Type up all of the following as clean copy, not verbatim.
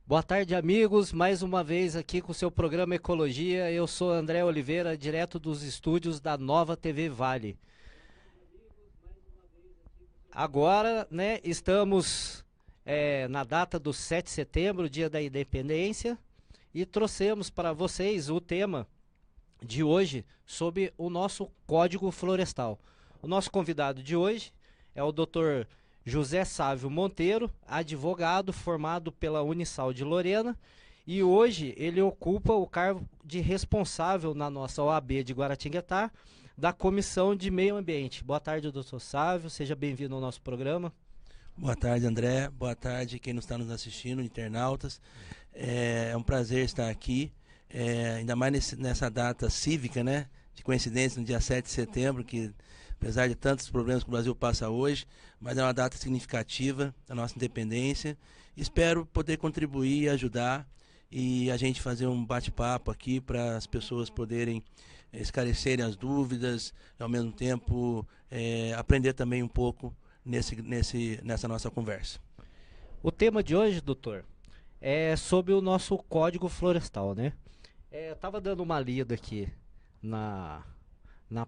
Boa tarde, amigos. Mais uma vez aqui com o seu programa Ecologia. Eu sou André Oliveira, direto dos estúdios da Nova TV Vale. Agora, né, estamos na data do 7 de setembro, Dia da Independência, e trouxemos para vocês o tema de hoje sobre o nosso Código Florestal. O nosso convidado de hoje é o Dr. José Sávio Monteiro, advogado formado pela Unisal de Lorena, e hoje ele ocupa o cargo de responsável na nossa OAB de Guaratinguetá, da Comissão de Meio Ambiente. Boa tarde, doutor Sávio, seja bem-vindo ao nosso programa. Boa tarde, André. Boa tarde quem está nos assistindo, internautas. É um prazer estar aqui, ainda mais nessa data cívica, né? De coincidência, no dia 7 de setembro, que apesar de tantos problemas que o Brasil passa hoje, mas é uma data significativa da nossa independência. Espero poder contribuir e ajudar e a gente fazer um bate-papo aqui para as pessoas poderem esclarecerem as dúvidas, e ao mesmo tempo aprender também um pouco nessa nossa conversa. O tema de hoje, doutor, é sobre o nosso Código Florestal, né? Eu estava dando uma lida aqui na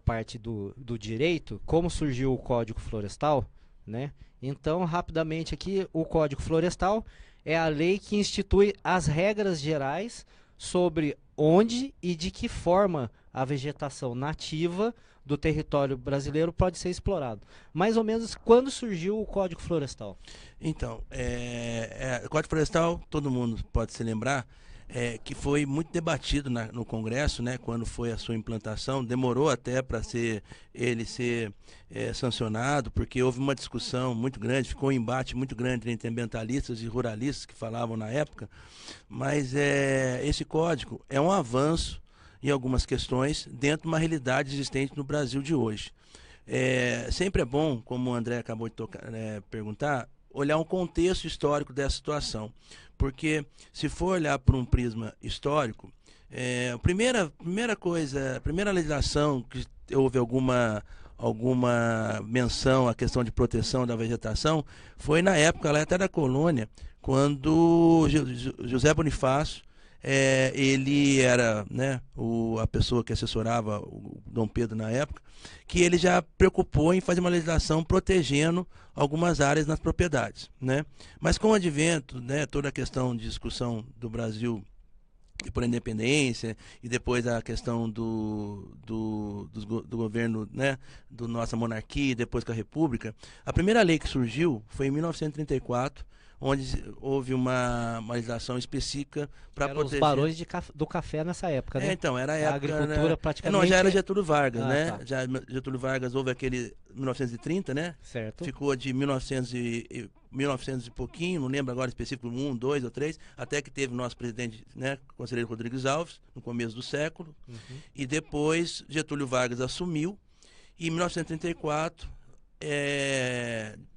parte do direito, como surgiu o Código Florestal, né? Então, rapidamente aqui, o Código Florestal é a lei que institui as regras gerais sobre onde e de que forma a vegetação nativa do território brasileiro pode ser explorado. Mais ou menos quando surgiu o Código Florestal? Então, o Código Florestal, todo mundo pode se lembrar, que foi muito debatido no Congresso, né, quando foi a sua implantação. Demorou até para ele ser sancionado, porque houve uma discussão muito grande, ficou um embate muito grande entre ambientalistas e ruralistas que falavam na época. Mas esse código é um avanço em algumas questões dentro de uma realidade existente no Brasil de hoje. Sempre é bom, como o André acabou de perguntar, olhar um contexto histórico dessa situação. Porque se for olhar por um prisma histórico, a primeira legislação que houve alguma menção à questão de proteção da vegetação foi na época lá até da colônia, quando José Bonifácio, ele era, né, a pessoa que assessorava o Dom Pedro na época, que ele já preocupou em fazer uma legislação protegendo algumas áreas nas propriedades, né? Mas com o advento, né, toda a questão de discussão do Brasil por independência e depois a questão do governo, né, da nossa monarquia e depois com a república, a primeira lei que surgiu foi em 1934, onde houve uma legislação específica para proteger... os barões do café nessa época, né? Então, era a época... A agricultura, né, praticamente... Não, já era Getúlio Vargas, né? Tá. Já Getúlio Vargas houve aquele 1930, né? Certo. Ficou de 1900 e pouquinho, não lembro agora específico, 1, 2 ou 3, até que teve o nosso presidente, né, conselheiro Rodrigues Alves, no começo do século. E depois Getúlio Vargas assumiu, e em 1934...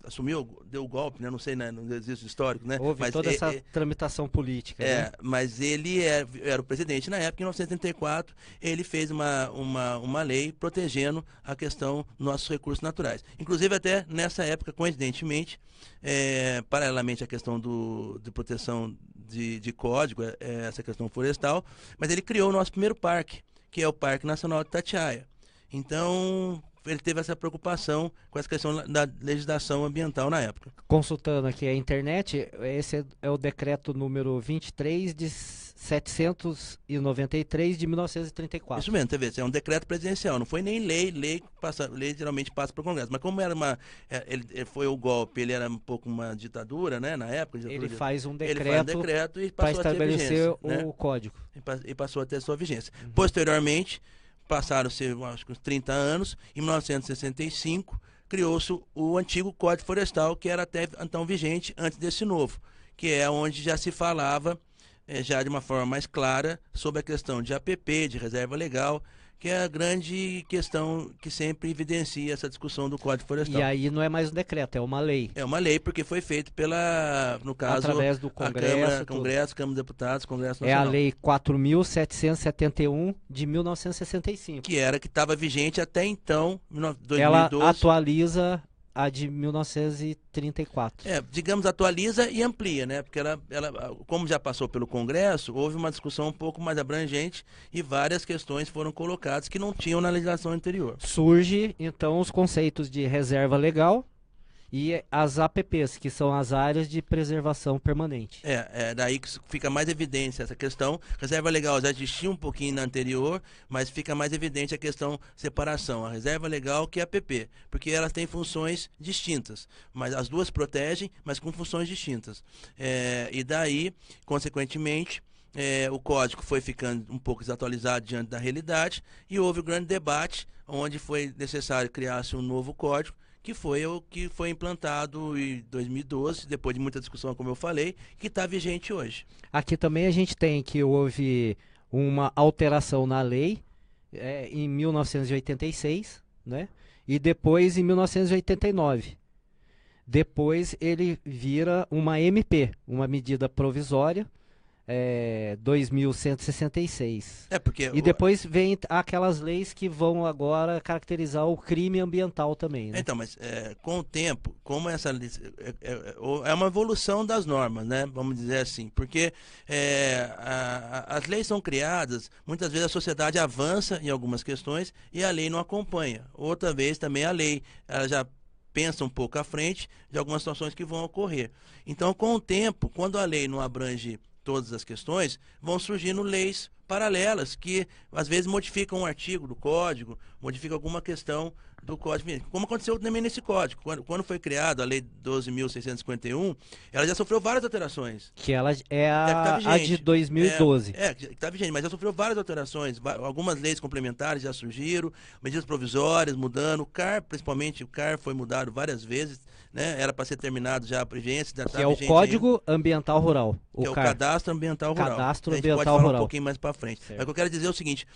assumiu, deu o golpe, né? Não sei, né? Não existe histórico, né? Houve toda essa tramitação política, né? Mas ele era o presidente na época. Em 1934 ele fez uma lei protegendo a questão dos nossos recursos naturais. Inclusive até nessa época, coincidentemente, paralelamente à questão de proteção de código, essa questão florestal, mas ele criou o nosso primeiro parque, que é o Parque Nacional de Itatiaia. Então, ele teve essa preocupação com essa questão da legislação ambiental na época. Consultando aqui a internet, esse é o decreto número 23 de 793 de 1934. Isso mesmo, é um decreto presidencial, não foi nem lei geralmente passa para o Congresso, mas como era ele foi o golpe, ele era um pouco uma ditadura, né, na época. Ele faz um decreto para estabelecer o código. E passou a ter sua vigência. Posteriormente, passaram-se, acho que uns 30 anos, em 1965, criou-se o antigo Código Florestal, que era até então vigente antes desse novo, que é onde já se falava, já de uma forma mais clara, sobre a questão de APP, de reserva legal, que é a grande questão que sempre evidencia essa discussão do Código Florestal. E aí não é mais um decreto, é uma lei. É uma lei, porque foi feito no caso, através do Congresso, Câmara dos Deputados, Congresso Nacional. É a Lei 4.771 de 1965. Que estava vigente até então, 2012. Ela atualiza a de 1934. Digamos, atualiza e amplia, né? Porque ela, como já passou pelo Congresso, houve uma discussão um pouco mais abrangente e várias questões foram colocadas que não tinham na legislação anterior. Surge, então, os conceitos de reserva legal e as APPs, que são as áreas de preservação permanente. Daí que fica mais evidência essa questão. Reserva legal já existia um pouquinho na anterior, mas fica mais evidente a questão separação. A reserva legal que é a APP, porque elas têm funções distintas, mas as duas protegem, mas com funções distintas. E daí, consequentemente, o código foi ficando um pouco desatualizado diante da realidade e houve um grande debate onde foi necessário criar-se um novo código, que foi o que foi implantado em 2012, depois de muita discussão, como eu falei, que está vigente hoje. Aqui também a gente tem que houve uma alteração na lei em 1986, né? E depois em 1989. Depois ele vira uma MP, uma medida provisória, 2166. E depois vem aquelas leis que vão agora caracterizar o crime ambiental também, né? Então, mas com o tempo, como essa é uma evolução das normas, né? Vamos dizer assim, porque as leis são criadas, muitas vezes a sociedade avança em algumas questões e a lei não acompanha. Outra vez também a lei, ela já pensa um pouco à frente de algumas situações que vão ocorrer. Então, com o tempo, quando a lei não abrange todas as questões, vão surgindo leis paralelas que às vezes modificam um artigo do código, modificam alguma questão do código, como aconteceu também nesse código. Quando foi criada a lei 12.651, ela já sofreu várias alterações. Que ela é a de 2012. Que está vigente, mas já sofreu várias alterações. Algumas leis complementares já surgiram, medidas provisórias mudando, o CAR, principalmente o CAR foi mudado várias vezes, né? Era para ser terminado já a vigência. Que é o Código Ambiental Rural. Que é o Cadastro Ambiental Rural. Cadastro a gente Ambiental pode falar Rural. um pouquinho mais para frente. Certo. Mas o que eu quero dizer é o seguinte,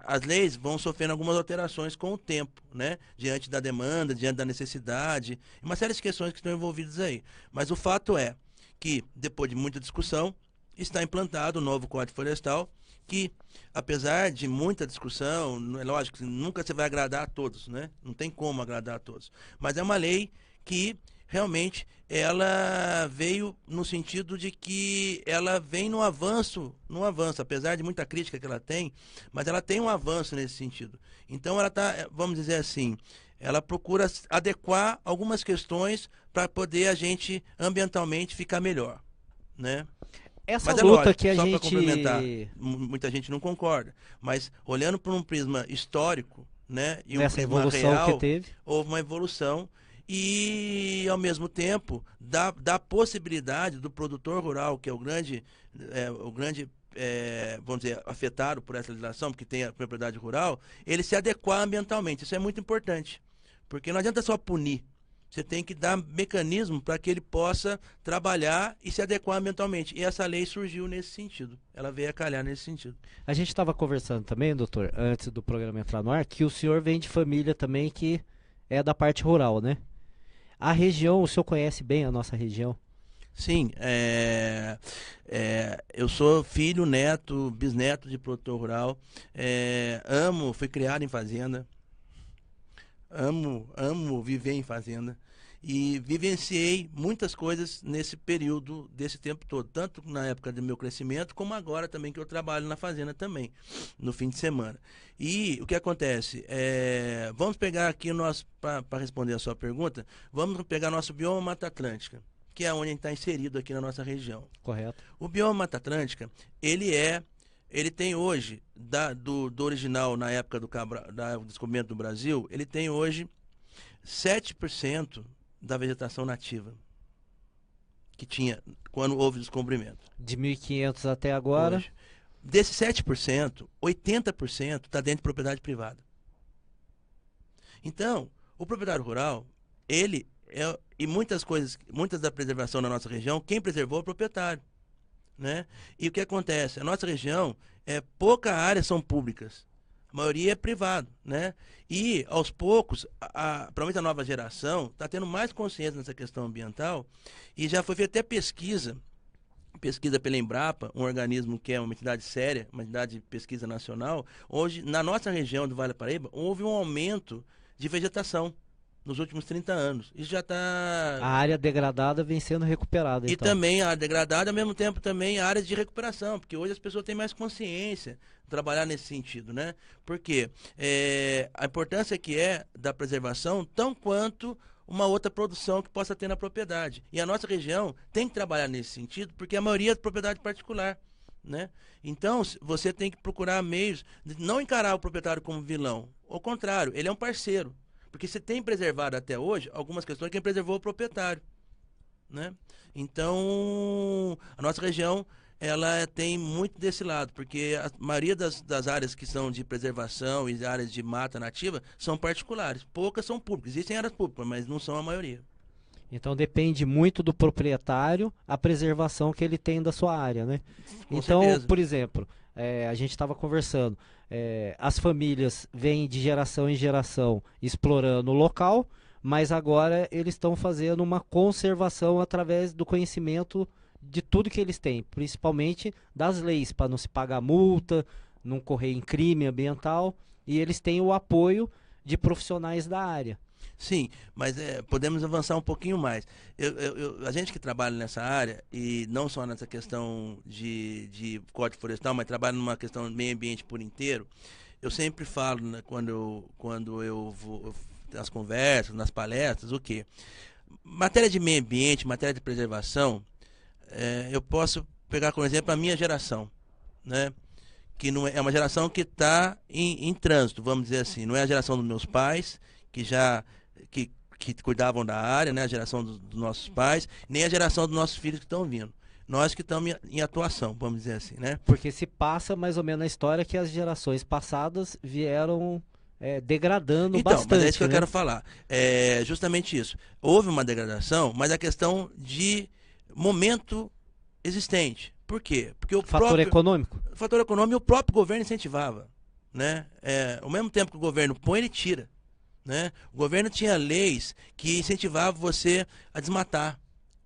as leis vão sofrendo algumas alterações com o tempo, né? Diante da demanda, diante da necessidade, uma série de questões que estão envolvidas aí. Mas o fato é que, depois de muita discussão, está implantado o novo Código Florestal, que, apesar de muita discussão, é lógico que nunca você vai agradar a todos, né? Não tem como agradar a todos. Mas é uma lei que realmente ela veio no sentido de que ela vem no avanço, apesar de muita crítica que ela tem, mas ela tem um avanço nesse sentido. Então ela está, vamos dizer assim, ela procura adequar algumas questões para poder a gente ambientalmente ficar melhor, né? Essa luta lógico, que a só gente... para complementar, muita gente não concorda, mas olhando por um prisma histórico, né, e um prisma real, que teve, houve uma evolução e, ao mesmo tempo, dá possibilidade do produtor rural, que é o grande vamos dizer, afetado por essa legislação, porque tem a propriedade rural, ele se adequar ambientalmente. Isso é muito importante, porque não adianta só punir. Você tem que dar mecanismo para que ele possa trabalhar e se adequar ambientalmente. E essa lei surgiu nesse sentido. Ela veio a calhar nesse sentido. A gente estava conversando também, doutor, antes do programa entrar no ar, que o senhor vem de família também que é da parte rural, né? A região, o senhor conhece bem a nossa região? Sim, eu sou filho, neto, bisneto de produtor rural. Fui criado em fazenda. Amo viver em fazenda e vivenciei muitas coisas nesse período, desse tempo todo, tanto na época do meu crescimento, como agora também que eu trabalho na fazenda também, no fim de semana. E o que acontece? Vamos pegar aqui para responder a sua pergunta, vamos pegar nosso bioma Mata Atlântica, que é onde a gente está inserido aqui na nossa região. Correto. O bioma Mata Atlântica, ele tem hoje, do original na época do descobrimento do Brasil, ele tem hoje 7% da vegetação nativa que tinha quando houve o descobrimento. De 1500 até agora? Hoje. Desses 7%, 80% está dentro de propriedade privada. Então, o proprietário rural, e muitas da preservação na nossa região, quem preservou é o proprietário. Né? E o que acontece? A nossa região, pouca área são públicas, a maioria é privado, né? E aos poucos, provavelmente a nova geração está tendo mais consciência nessa questão ambiental e já foi feita até pesquisa pela Embrapa, um organismo que é uma entidade séria, uma entidade de pesquisa nacional. Hoje, na nossa região do Vale do Paraíba, houve um aumento de vegetação nos últimos 30 anos. Isso já está... A área degradada vem sendo recuperada, E então. também a área degradada, ao mesmo tempo também áreas de recuperação, porque hoje as pessoas têm mais consciência de trabalhar nesse sentido, né? Porque a importância que é da preservação, tão quanto uma outra produção que possa ter na propriedade. E a nossa região tem que trabalhar nesse sentido, porque a maioria é de propriedade particular, né? Então, você tem que procurar meios de não encarar o proprietário como vilão. Ao contrário, ele é um parceiro. Porque você tem preservado até hoje algumas questões, quem preservou é o proprietário, né? Então, a nossa região, ela tem muito desse lado, porque a maioria das áreas que são de preservação e áreas de mata nativa são particulares. Poucas são públicas. Existem áreas públicas, mas não são a maioria. Então depende muito do proprietário a preservação que ele tem da sua área, né? Com Então, certeza. por exemplo, a gente estava conversando, as famílias vêm de geração em geração explorando o local, mas agora eles estão fazendo uma conservação através do conhecimento de tudo que eles têm, principalmente das leis, para não se pagar multa, não correr em crime ambiental, e eles têm o apoio de profissionais da área. Sim, mas podemos avançar um pouquinho mais. A gente que trabalha nessa área, e não só nessa questão de Código Florestal, mas trabalha numa questão de meio ambiente por inteiro, eu sempre falo, né, quando eu vou nas conversas, nas palestras, o quê? Matéria de meio ambiente, matéria de preservação, eu posso pegar como exemplo a minha geração, né? Que não é uma geração que está em trânsito, vamos dizer assim. Não é a geração dos meus pais, que cuidavam da área, né? A geração dos nossos pais, nem a geração dos nossos filhos que estão vindo. Nós que estamos em atuação, vamos dizer assim, né? Porque se passa mais ou menos a história que as gerações passadas vieram degradando Então, bastante. mas é isso que eu né? quero falar. É justamente isso. Houve uma degradação, mas a questão de momento existente. Por quê? Porque o Fator econômico? fator econômico, o próprio governo incentivava, né? Ao mesmo tempo que o governo põe, ele tira, né? O governo tinha leis que incentivavam você a desmatar.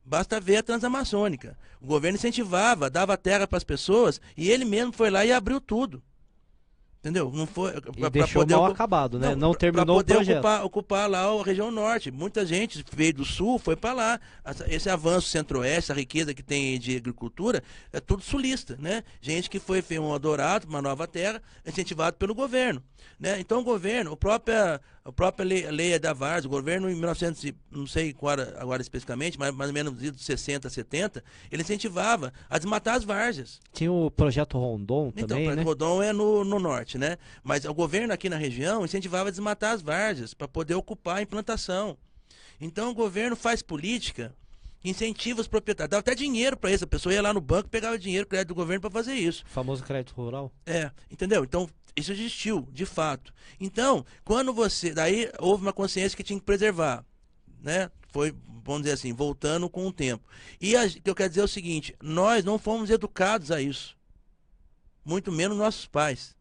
Basta ver a Transamazônica. O governo incentivava, dava terra para as pessoas e ele mesmo foi lá e abriu tudo. Entendeu? Não foi E deixou mal acabado, né? Não terminou o projeto. Ocupar lá a região norte. Muita gente veio do sul, foi para lá. Esse avanço centro-oeste, a riqueza que tem de agricultura, é tudo sulista, né? Gente que fez um Eldorado, uma nova terra, incentivado pelo governo, né? Então o governo, a própria lei da Várzea, o governo em 1900, não sei agora especificamente, mas mais ou menos de 60, 70, ele incentivava a desmatar as várzeas. Tinha o projeto Rondon também, Então, o né? Rondon é no norte, né? Mas o governo aqui na região incentivava a desmatar as várzeas para poder ocupar a implantação. Então o governo faz política, incentiva os proprietários, dava até dinheiro para isso. A pessoa ia lá no banco, pegava dinheiro, crédito do governo para fazer isso. O famoso crédito rural. Entendeu? Então isso existiu, de fato. Então, daí houve uma consciência que tinha que preservar, né? Foi, vamos dizer assim, voltando com o tempo. E o que eu quero dizer é o seguinte, nós não fomos educados a isso. Muito menos nossos pais.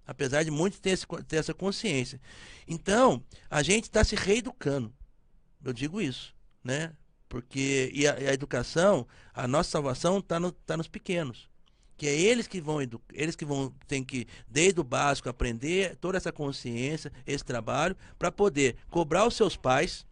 Apesar de muitos ter essa consciência. Então, a gente está se reeducando. Eu digo isso, né? Porque a educação, a nossa salvação está nos pequenos. Que é eles que vão tem que, desde o básico, aprender toda essa consciência, esse trabalho, para poder cobrar os seus pais,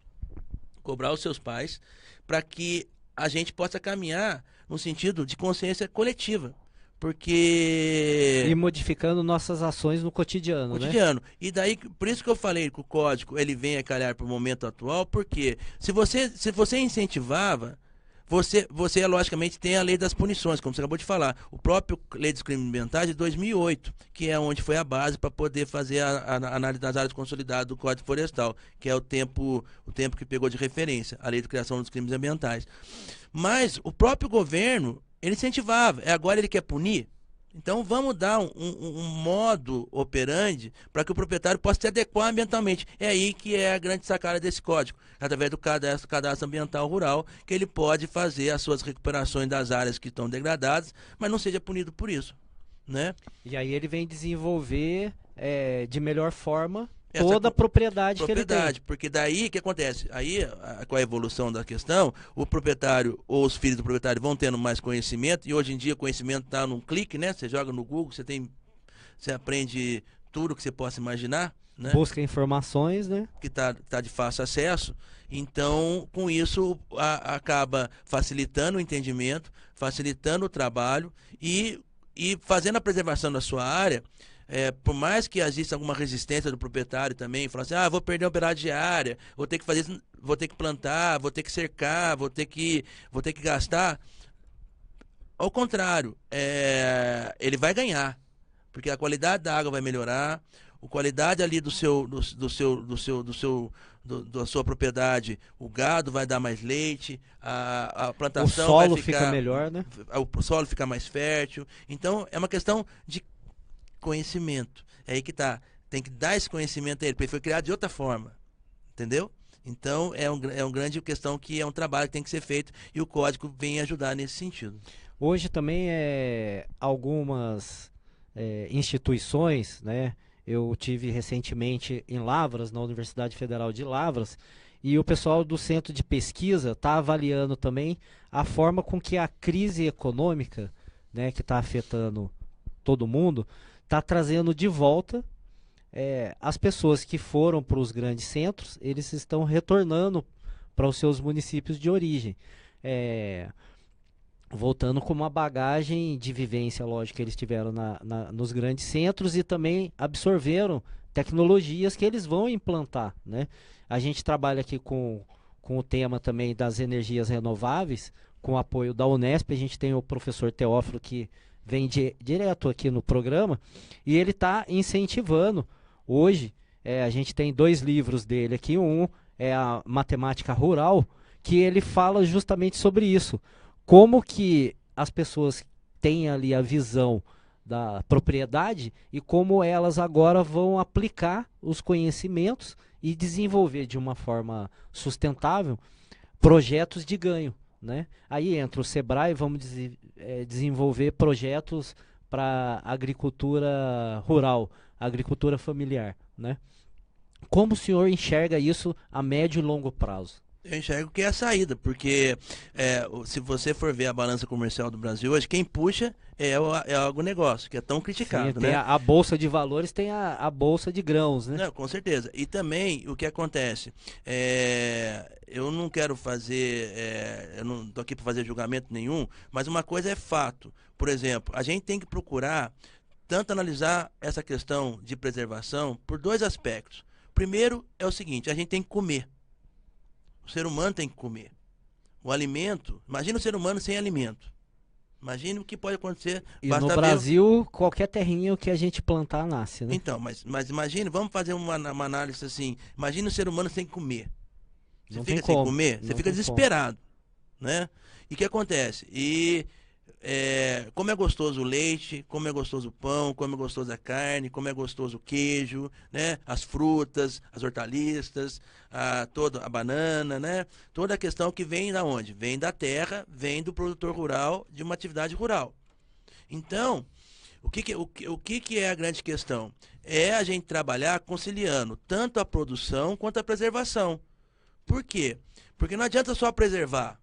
para que a gente possa caminhar no sentido de consciência coletiva. Porque... E modificando nossas ações no cotidiano, né? E daí, por isso que eu falei que o código ele vem a calhar para o momento atual, porque se você incentivava, você logicamente tem a lei das punições, como você acabou de falar. O próprio Lei dos Crimes Ambientais de 2008, que é onde foi a base para poder fazer a análise das áreas consolidadas do Código Florestal, que é o tempo que pegou de referência, a Lei de Criação dos Crimes Ambientais. Mas o próprio governo, ele incentivava, agora ele quer punir. Então vamos dar um modo operandi para que o proprietário possa se adequar ambientalmente. É aí que é a grande sacada desse código, através do cadastro ambiental rural, que ele pode fazer as suas recuperações das áreas que estão degradadas, mas não seja punido por isso, né? E aí ele vem desenvolver de melhor forma toda a propriedade que ele tem. Porque daí o que acontece? Aí, com a evolução da questão, o proprietário ou os filhos do proprietário vão tendo mais conhecimento, e hoje em dia o conhecimento está num clique, né? Você joga no Google, você aprende tudo que você possa imaginar, né? Busca informações, né? Que tá de fácil acesso. Então, com isso, acaba facilitando o entendimento, facilitando o trabalho e fazendo a preservação da sua área. Por mais que exista alguma resistência do proprietário também, falar assim, vou perder a operário de área, vou ter que fazer isso, vou ter que plantar, vou ter que cercar, vou ter que gastar. Ao contrário, ele vai ganhar, porque a qualidade da água vai melhorar, a qualidade ali da sua propriedade, o gado vai dar mais leite, a plantação O solo vai ficar melhor, né? O solo fica mais fértil. Então é uma questão de conhecimento. É aí que tá. Tem que dar esse conhecimento a ele, porque ele foi criado de outra forma. Entendeu? Então é uma grande questão que é um trabalho que tem que ser feito e o código vem ajudar nesse sentido. Hoje também algumas instituições, né? Eu tive recentemente em Lavras, na Universidade Federal de Lavras, e o pessoal do centro de pesquisa está avaliando também a forma com que a crise econômica, né, que está afetando todo mundo, está trazendo de volta as pessoas que foram para os grandes centros, eles estão retornando para os seus municípios de origem. Voltando com uma bagagem de vivência, lógico, que eles tiveram nos grandes centros e também absorveram tecnologias que eles vão implantar, né? A gente trabalha aqui com o tema também das energias renováveis, com o apoio da Unesp. A gente tem o professor Teófilo que vem direto aqui no programa e ele está incentivando. Hoje, a gente tem 2 livros dele aqui, um é a Matemática Rural, que ele fala justamente sobre isso. Como que as pessoas têm ali a visão da propriedade e como elas agora vão aplicar os conhecimentos e desenvolver de uma forma sustentável projetos de ganho, né? Aí entra o Sebrae, vamos desenvolver projetos para agricultura rural, agricultura familiar, né? Como o senhor enxerga isso a médio e longo prazo? Eu enxergo que é a saída, porque se você for ver a balança comercial do Brasil, hoje quem puxa é o agronegócio, que é tão criticado. Sim, tem né? a Bolsa de Valores, tem a Bolsa de Grãos, né? Não, com certeza. E também o que acontece, eu não quero fazer, eu não estou aqui para fazer julgamento nenhum, mas uma coisa é fato. Por exemplo, a gente tem que procurar tanto analisar essa questão de preservação por 2 aspectos. Primeiro é o seguinte, a gente tem que comer. O ser humano tem que comer. O alimento, imagina o ser humano sem alimento. Imagina o que pode acontecer. E no Brasil, qualquer terrinha que a gente plantar nasce, né? Então, mas imagine, vamos fazer uma análise assim. Imagina o ser humano sem comer. Você Não fica tem sem como. comer, Não você fica tem desesperado. Né? E o que acontece? Como é gostoso o leite, como é gostoso o pão, como é gostoso a carne, como é gostoso o queijo, né? As frutas, as hortaliças, toda a banana, né? Toda a questão que vem da onde? Vem da terra, vem do produtor rural, de uma atividade rural. Então, o que é a grande questão? É a gente trabalhar conciliando tanto a produção quanto a preservação. Por quê? Porque não adianta só preservar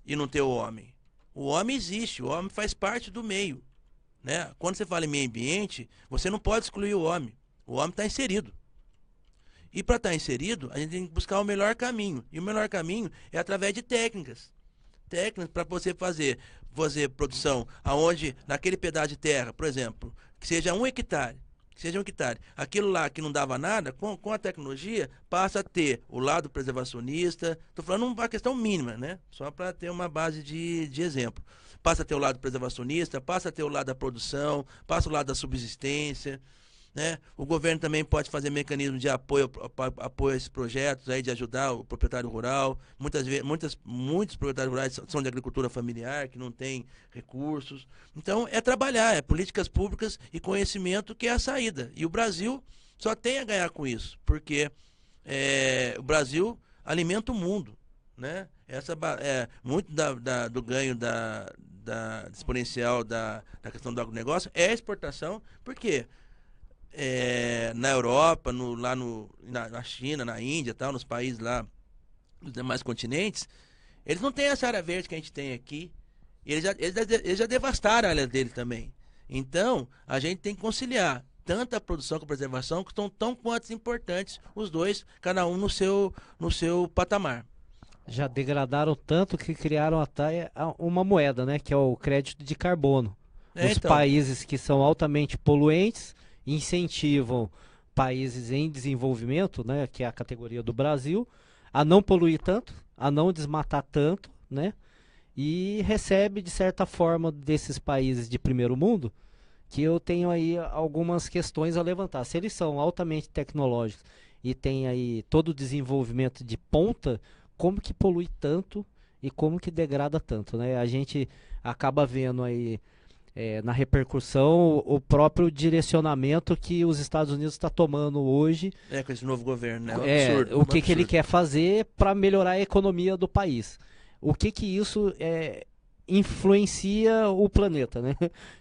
e não ter o homem. O homem existe, o homem faz parte do meio. Né? Quando você fala em meio ambiente, você não pode excluir o homem. O homem está inserido. E para estar inserido, a gente tem que buscar o melhor caminho. E o melhor caminho é através de técnicas. Técnicas para você fazer produção aonde, naquele pedaço de terra, por exemplo, que seja 1 hectare. Aquilo lá que não dava nada, com a tecnologia, passa a ter o lado preservacionista. Estou falando uma questão mínima, né? Só para ter uma base de exemplo. Passa a ter o lado preservacionista, passa a ter o lado da produção, passa o lado da subsistência. Né? O governo também pode fazer mecanismos de apoio a esses projetos, aí, de ajudar o proprietário rural. Muitos proprietários rurais são de agricultura familiar, que não tem recursos. Então, é trabalhar, é políticas públicas e conhecimento que é a saída. E o Brasil só tem a ganhar com isso, porque o Brasil alimenta o mundo. Né? Muito do ganho da exponencial da questão do agronegócio é a exportação, porque na Europa, na China, na Índia, tal, nos países lá, nos demais continentes, eles não têm essa área verde que a gente tem aqui. Eles já devastaram a área dele também. Então, a gente tem que conciliar tanto a produção como a preservação, que estão tão quanto importantes, os dois, cada um no seu patamar. Já degradaram tanto que criaram até uma moeda, né? Que é o crédito de carbono. Os Então, países que são altamente poluentes incentivam países em desenvolvimento, né? Que é a categoria do Brasil, a não poluir tanto, a não desmatar tanto, né? E recebe, de certa forma, desses países de primeiro mundo, que eu tenho aí algumas questões a levantar. Se eles são altamente tecnológicos e têm aí todo o desenvolvimento de ponta, como que polui tanto e como que degrada tanto, né? A gente acaba vendo aí na repercussão o próprio direcionamento que os Estados Unidos está tomando hoje. com esse novo governo, né? É um absurdo, O que, um que ele absurdo. quer fazer para melhorar a economia do país. O que que isso influencia o planeta, né?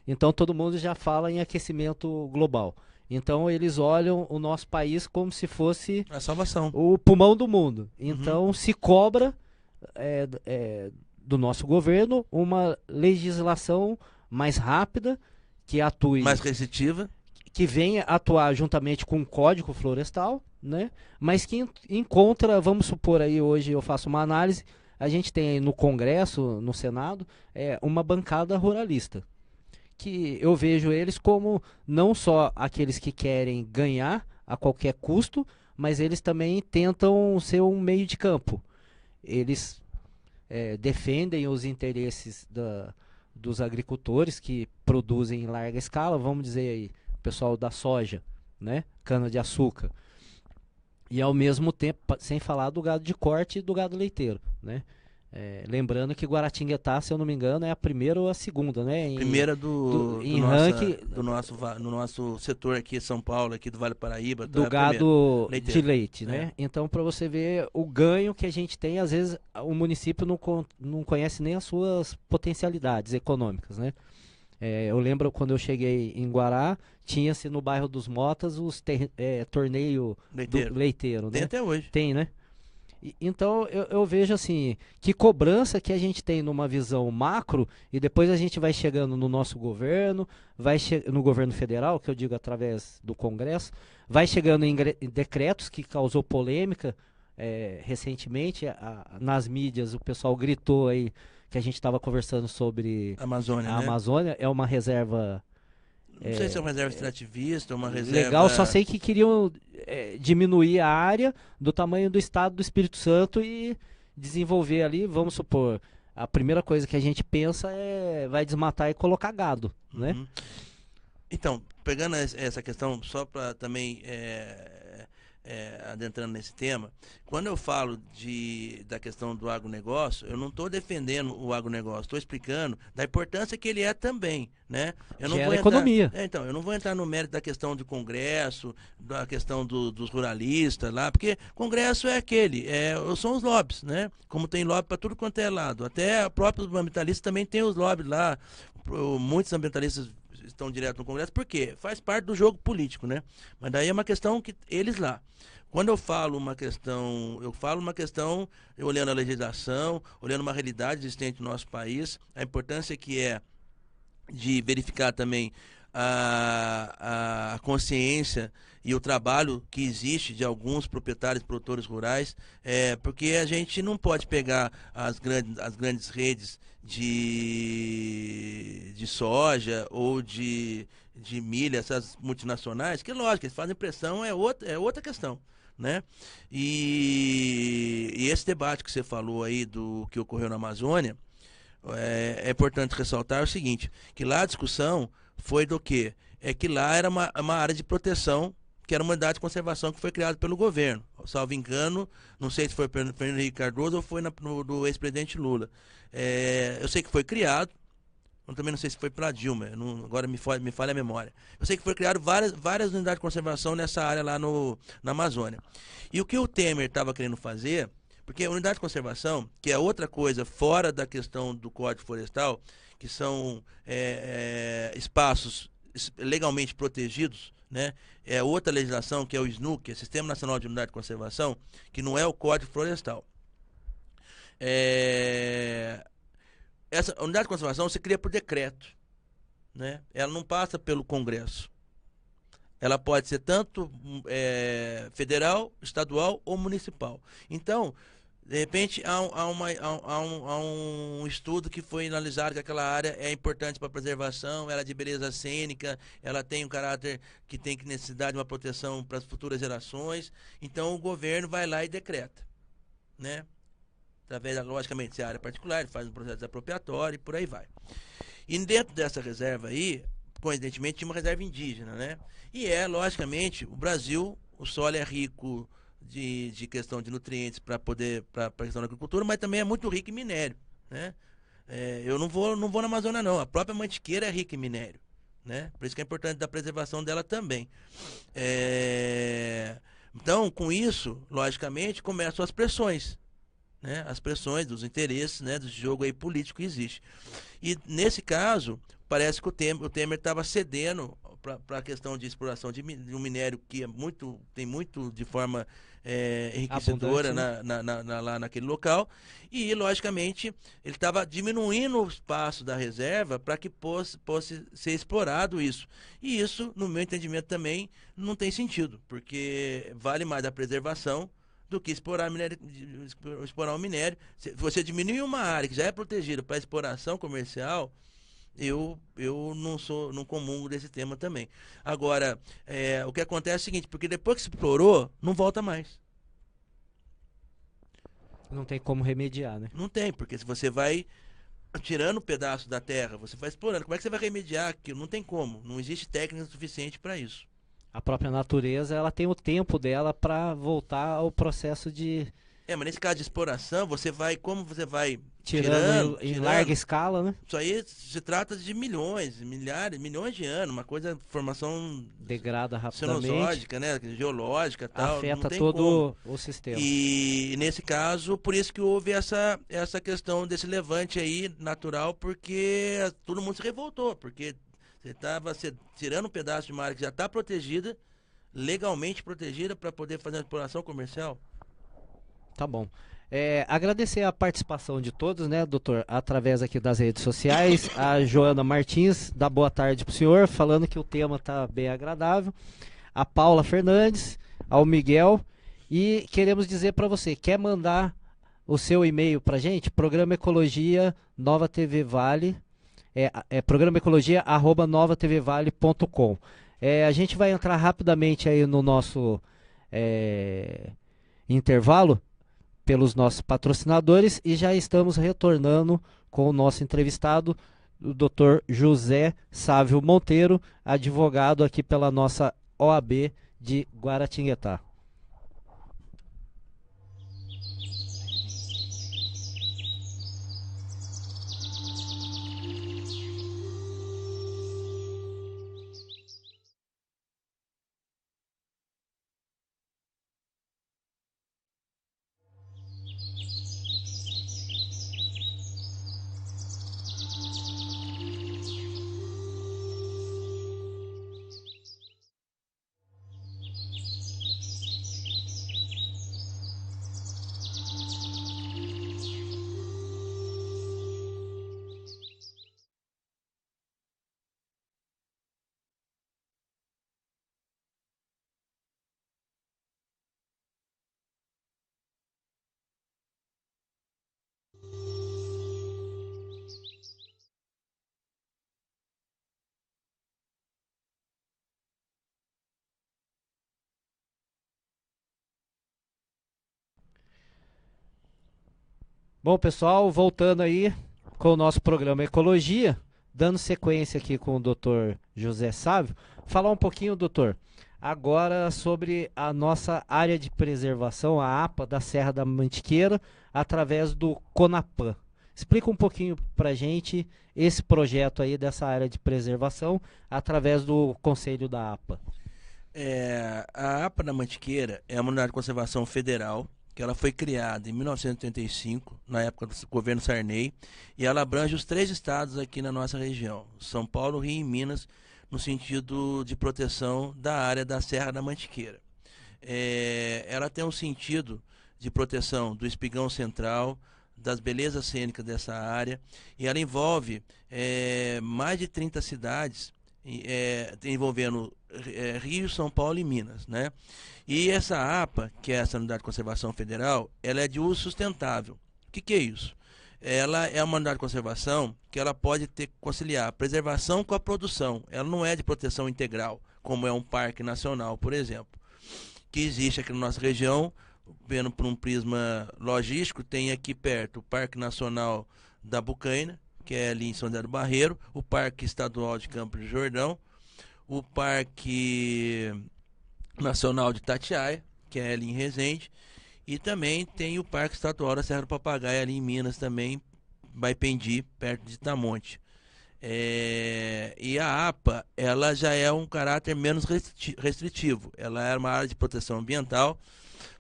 Então todo mundo já fala em aquecimento global. Então eles olham o nosso país como se fosse A salvação. o pulmão do mundo. Então se cobra do nosso governo uma legislação mais rápida que atue, Mais restritiva. que venha atuar juntamente com o Código Florestal, né? Mas que encontra, vamos supor aí, hoje eu faço uma análise, a gente tem aí no Congresso, no Senado, uma bancada ruralista, que eu vejo eles como não só aqueles que querem ganhar a qualquer custo, mas eles também tentam ser um meio de campo. Eles defendem os interesses dos agricultores que produzem em larga escala, vamos dizer aí, o pessoal da soja, né? Cana-de-açúcar. E ao mesmo tempo, sem falar do gado de corte e do gado leiteiro, né? Lembrando que Guaratinguetá, se eu não me engano, é a primeira ou a segunda, né? Primeira em ranking do nosso setor aqui em São Paulo, aqui do Vale do Paraíba. do gado de leite, né? Então, para você ver o ganho que a gente tem, às vezes o município não conhece nem as suas potencialidades econômicas, né? Eu lembro quando eu cheguei em Guará, tinha-se no bairro dos Motas os torneio leiteiro, né? Tem até hoje. Tem, né? Então eu vejo assim, que cobrança que a gente tem numa visão macro e depois a gente vai chegando no nosso governo, no governo federal, que eu digo através do Congresso, vai chegando em decretos que causou polêmica recentemente, nas mídias o pessoal gritou aí que a gente estava conversando sobre Amazônia, a Amazônia, é uma reserva... Não sei se é uma reserva extrativista, uma reserva... Legal, só sei que queriam diminuir a área do tamanho do estado do Espírito Santo e desenvolver ali, vamos supor, a primeira coisa que a gente pensa vai desmatar e colocar gado, né? Então, pegando essa questão, só para também adentrando nesse tema, quando eu falo da questão do agronegócio, eu não estou defendendo o agronegócio, estou explicando da importância que ele é também, né? Eu não vou economia. Então, eu não vou entrar no mérito da questão de Congresso, da questão dos ruralistas lá, porque Congresso é aquele, são os lobbies, né? Como tem lobby para tudo quanto é lado, até próprios ambientalistas também tem os lobbies lá, muitos ambientalistas estão direto no Congresso, porque faz parte do jogo político, né? Mas daí é uma questão que eles lá. Quando eu falo uma questão, olhando a legislação, olhando uma realidade existente no nosso país, a importância que é de verificar também a consciência e o trabalho que existe de alguns proprietários, produtores rurais, porque a gente não pode pegar as grandes redes de soja ou de milho, essas multinacionais, que lógico, eles fazem pressão, é outra questão, né? E esse debate que você falou aí do que ocorreu na Amazônia, é importante ressaltar o seguinte, que lá a discussão foi do quê? É que lá era uma área de proteção, que era uma unidade de conservação que foi criada pelo governo. Salvo engano, não sei se foi pelo Fernando Henrique Cardoso ou foi do ex-presidente Lula. Eu sei que foi criado, eu também não sei se foi pela Dilma, agora me falha a memória. Eu sei que foi criado várias unidades de conservação nessa área lá na Amazônia. E o que o Temer estava querendo fazer, porque a unidade de conservação, que é outra coisa fora da questão do Código Florestal, que são espaços legalmente protegidos, né? É outra legislação, que é o SNUC, que é Sistema Nacional de Unidade de Conservação, que não é o Código Florestal. Essa unidade de conservação se cria por decreto, né? Ela não passa pelo Congresso. Ela pode ser tanto federal, estadual ou municipal. Então, de repente, há um estudo que foi analisado que aquela área é importante para a preservação, ela é de beleza cênica, ela tem um caráter que tem necessidade de uma proteção para as futuras gerações. Então, o governo vai lá e decreta, né? Através, logicamente, se é área particular, ele faz um processo desapropriatório e por aí vai. E dentro dessa reserva aí, coincidentemente, tinha uma reserva indígena, né? E logicamente, o Brasil, o solo é rico de questão de nutrientes para a questão da agricultura, mas também é muito rico em minério, né? Eu não vou na Amazônia, não. A própria Mantiqueira é rica em minério, né? Por isso que é importante da preservação dela também. Então, com isso, logicamente, começam as pressões, né? As pressões dos interesses, né? Do jogo aí político que existe. E nesse caso, parece que o Temer estava cedendo para a questão de exploração de um minério que tem muito de forma enriquecedora, né? Lá naquele local. E, logicamente, ele estava diminuindo o espaço da reserva para que fosse ser explorado isso. E isso, no meu entendimento, também não tem sentido, porque vale mais a preservação do que explorar o minério. Se você diminuir uma área que já é protegida para exploração comercial, eu não comungo desse tema também. Agora, o que acontece é o seguinte, porque depois que se explorou, não volta mais. Não tem como remediar, né? Não tem, porque se você vai tirando um pedaço da terra, você vai explorando, como é que você vai remediar aquilo? Não tem como, não existe técnica suficiente para isso. A própria natureza, ela tem o tempo dela para voltar ao processo de... Mas nesse caso de exploração, como você vai tirando em larga escala, né? Isso aí se trata de milhões de anos, uma coisa, formação degrada rapidamente, cenozódica, né, geológica, tal, afeta não tem todo como. o sistema. E nesse caso, por isso que houve essa questão desse levante aí natural, porque todo mundo se revoltou, porque você estava tirando um pedaço de uma área que já está protegida, legalmente protegida, para poder fazer uma exploração comercial. Tá bom. Agradecer a participação de todos, né, doutor, através aqui das redes sociais. A Joana Martins dá boa tarde pro senhor, falando que o tema tá bem agradável. A Paula Fernandes, ao Miguel. E queremos dizer para você, quer mandar o seu e-mail pra gente? Programa Ecologia Nova TV Vale, programa ecologia @novatvvale.com. A gente vai entrar rapidamente aí no nosso intervalo pelos nossos patrocinadores e já estamos retornando com o nosso entrevistado, o Dr. José Sávio Monteiro, advogado aqui pela nossa OAB de Guaratinguetá. Bom, pessoal, voltando aí com o nosso programa Ecologia, dando sequência aqui com o Dr. José Sávio, falar um pouquinho, doutor, agora sobre a nossa área de preservação, a APA da Serra da Mantiqueira, através do CONAPAM. Explica um pouquinho pra gente esse projeto aí dessa área de preservação através do Conselho da APA. A APA da Mantiqueira é uma unidade de conservação federal, que ela foi criada em 1985, na época do governo Sarney, e ela abrange os 3 estados aqui na nossa região, São Paulo, Rio e Minas, no sentido de proteção da área da Serra da Mantiqueira. Ela tem um sentido de proteção do espigão central, das belezas cênicas dessa área, e ela envolve mais de 30 cidades, envolvendo Rio, São Paulo e Minas, né? E essa APA, que é essa Unidade de Conservação Federal, ela é de uso sustentável. O que é isso? Ela é uma unidade de conservação que ela pode conciliar a preservação com a produção. Ela não é de proteção integral, como é um parque nacional, por exemplo, que existe aqui na nossa região. Vendo por um prisma logístico, tem aqui perto o Parque Nacional da Bucaina, que é ali em São José do Barreiro, o Parque Estadual de Campos do Jordão, o Parque Nacional de Itatiaia, que é ali em Resende, e também tem o Parque Estadual da Serra do Papagaio, ali em Minas também, Baipendi, perto de Itamonte. E a APA, ela já é um caráter menos restritivo, ela é uma área de proteção ambiental.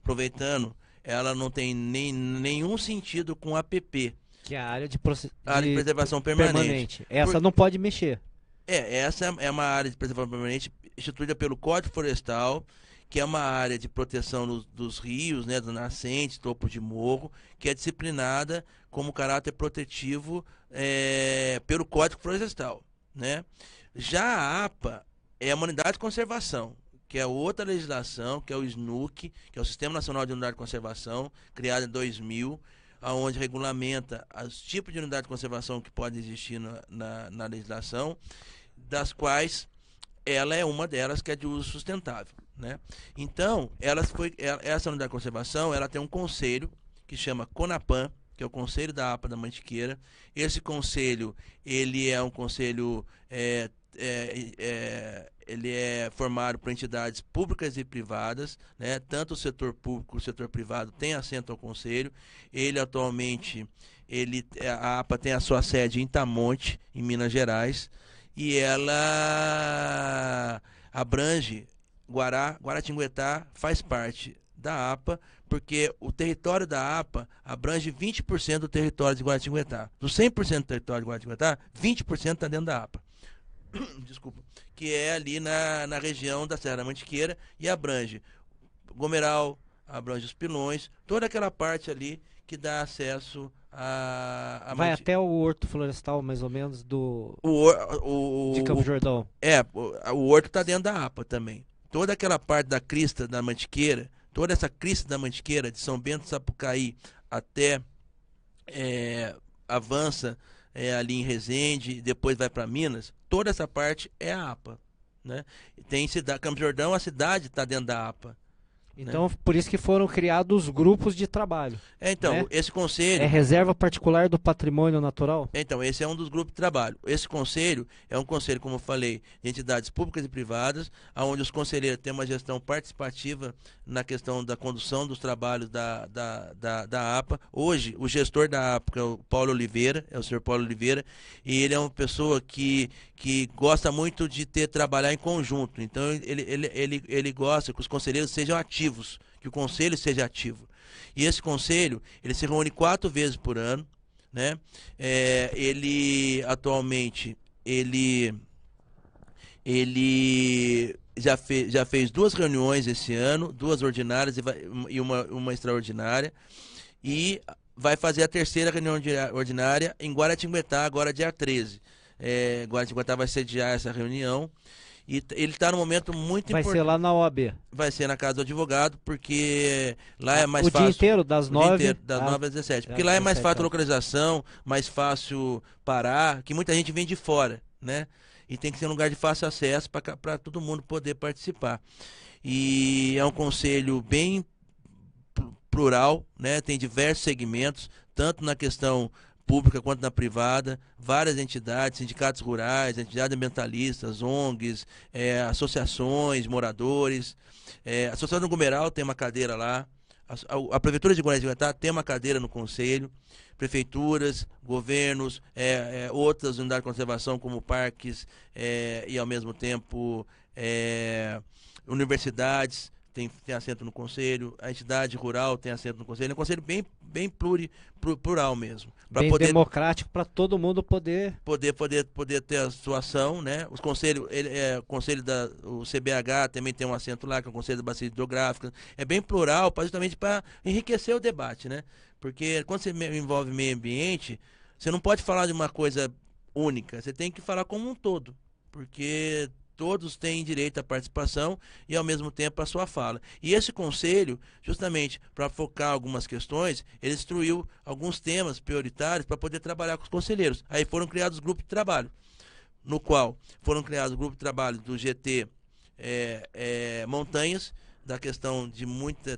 Aproveitando, ela não tem nenhum sentido com a APP, que é a área de preservação permanente. Essa não pode mexer. Essa é uma área de preservação permanente instituída pelo Código Florestal, que é uma área de proteção dos rios, né, das nascentes, topos de morro, que é disciplinada como caráter protetivo pelo Código Florestal, né? Já a APA é uma unidade de conservação, que é outra legislação, que é o SNUC, que é o Sistema Nacional de Unidade de Conservação, criado em 2000, onde regulamenta os tipos de unidade de conservação que podem existir na legislação, das quais ela é uma delas que é de uso sustentável, né? Então, essa unidade de conservação, ela tem um conselho que chama CONAPAN, que é o Conselho da APA da Mantiqueira. Esse conselho, ele é um conselho ele é formado por entidades públicas e privadas, né? Tanto o setor público como o setor privado tem assento ao conselho. Ele atualmente, a APA tem a sua sede em Itamonte, em Minas Gerais, e ela abrange Guaratinguetá, faz parte da APA, porque o território da APA abrange 20% do território de Guaratinguetá. Dos 100% do território de Guaratinguetá, 20% está dentro da APA. Desculpa, que é ali na região da Serra da Mantiqueira, e abrange Gomeral, abrange os Pilões, toda aquela parte ali que dá acesso a vai até o Horto Florestal, mais ou menos, de Campo Jordão. O Horto está dentro da APA também. Toda aquela parte da crista da Mantiqueira, toda essa crista da Mantiqueira, de São Bento, Sapucaí até avança ali em Resende, depois vai para Minas, toda essa parte é a APA, né? Tem Campo Jordão, a cidade está dentro da APA. Então, né? Por isso que foram criados grupos de trabalho. Então, né? Esse conselho... É reserva particular do patrimônio natural? Então, esse é um dos grupos de trabalho. Esse conselho é um conselho, como eu falei, de entidades públicas e privadas, onde os conselheiros têm uma gestão participativa na questão da condução dos trabalhos da APA. Hoje, o gestor da APA é o Paulo Oliveira, é o senhor Paulo Oliveira, e ele é uma pessoa que gosta muito de trabalhar em conjunto. Então, ele gosta que os conselheiros sejam ativos, que o conselho seja ativo. E esse conselho, ele se reúne 4 vezes por ano, né? Ele atualmente ele já fez 2 reuniões esse ano, 2 ordinárias e uma extraordinária, e vai fazer a 3ª reunião ordinária em Guaratinguetá, agora dia 13. Guaratinguetá vai sediar essa reunião. E ele está num momento muito importante. Vai ser lá na OAB? Vai ser na casa do advogado, porque lá é mais fácil... O dia inteiro, das 9 às 17. Porque lá é mais fácil a localização, mais fácil parar, que muita gente vem de fora, né? E tem que ser um lugar de fácil acesso para todo mundo poder participar. E é um conselho bem plural, né? Tem diversos segmentos, tanto na questão pública quanto na privada, várias entidades, sindicatos rurais, entidades ambientalistas, ONGs, associações, moradores. A Associação do Gomeral tem uma cadeira lá, a Prefeitura de Guaratinguetá tem uma cadeira no Conselho, prefeituras, governos, outras unidades de conservação como parques e ao mesmo tempo universidades, tem assento no conselho, a entidade rural tem assento no conselho. É um conselho bem plural mesmo. Bem democrático para todo mundo poder ter a sua ação, né? Os conselhos, o CBH também tem um assento lá, que é o Conselho da Bacia Hidrográfica. É bem plural, justamente para enriquecer o debate, né? Porque quando você envolve meio ambiente, você não pode falar de uma coisa única, você tem que falar como um todo. Porque todos têm direito à participação e, ao mesmo tempo, à sua fala. E esse conselho, justamente para focar algumas questões, ele instruiu alguns temas prioritários para poder trabalhar com os conselheiros. Aí foram criados grupos de trabalho, no qual foram criados grupos de trabalho do GT Montanhas, da questão de muito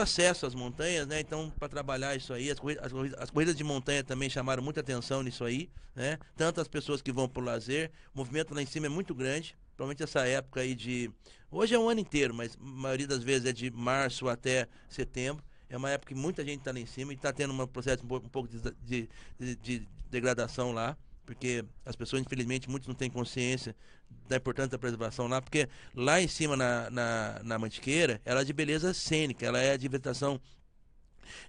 acesso às montanhas, né? Então, para trabalhar isso aí, as corridas de montanha também chamaram muita atenção nisso aí, né? Tanto as pessoas que vão para o lazer, o movimento lá em cima é muito grande, provavelmente essa época aí hoje é um ano inteiro, mas a maioria das vezes é de março até setembro, é uma época que muita gente está lá em cima e está tendo um processo um pouco de degradação lá, porque as pessoas, infelizmente, muitos não têm consciência da importância da preservação lá, porque lá em cima na Mantiqueira, ela é de beleza cênica, ela é de vegetação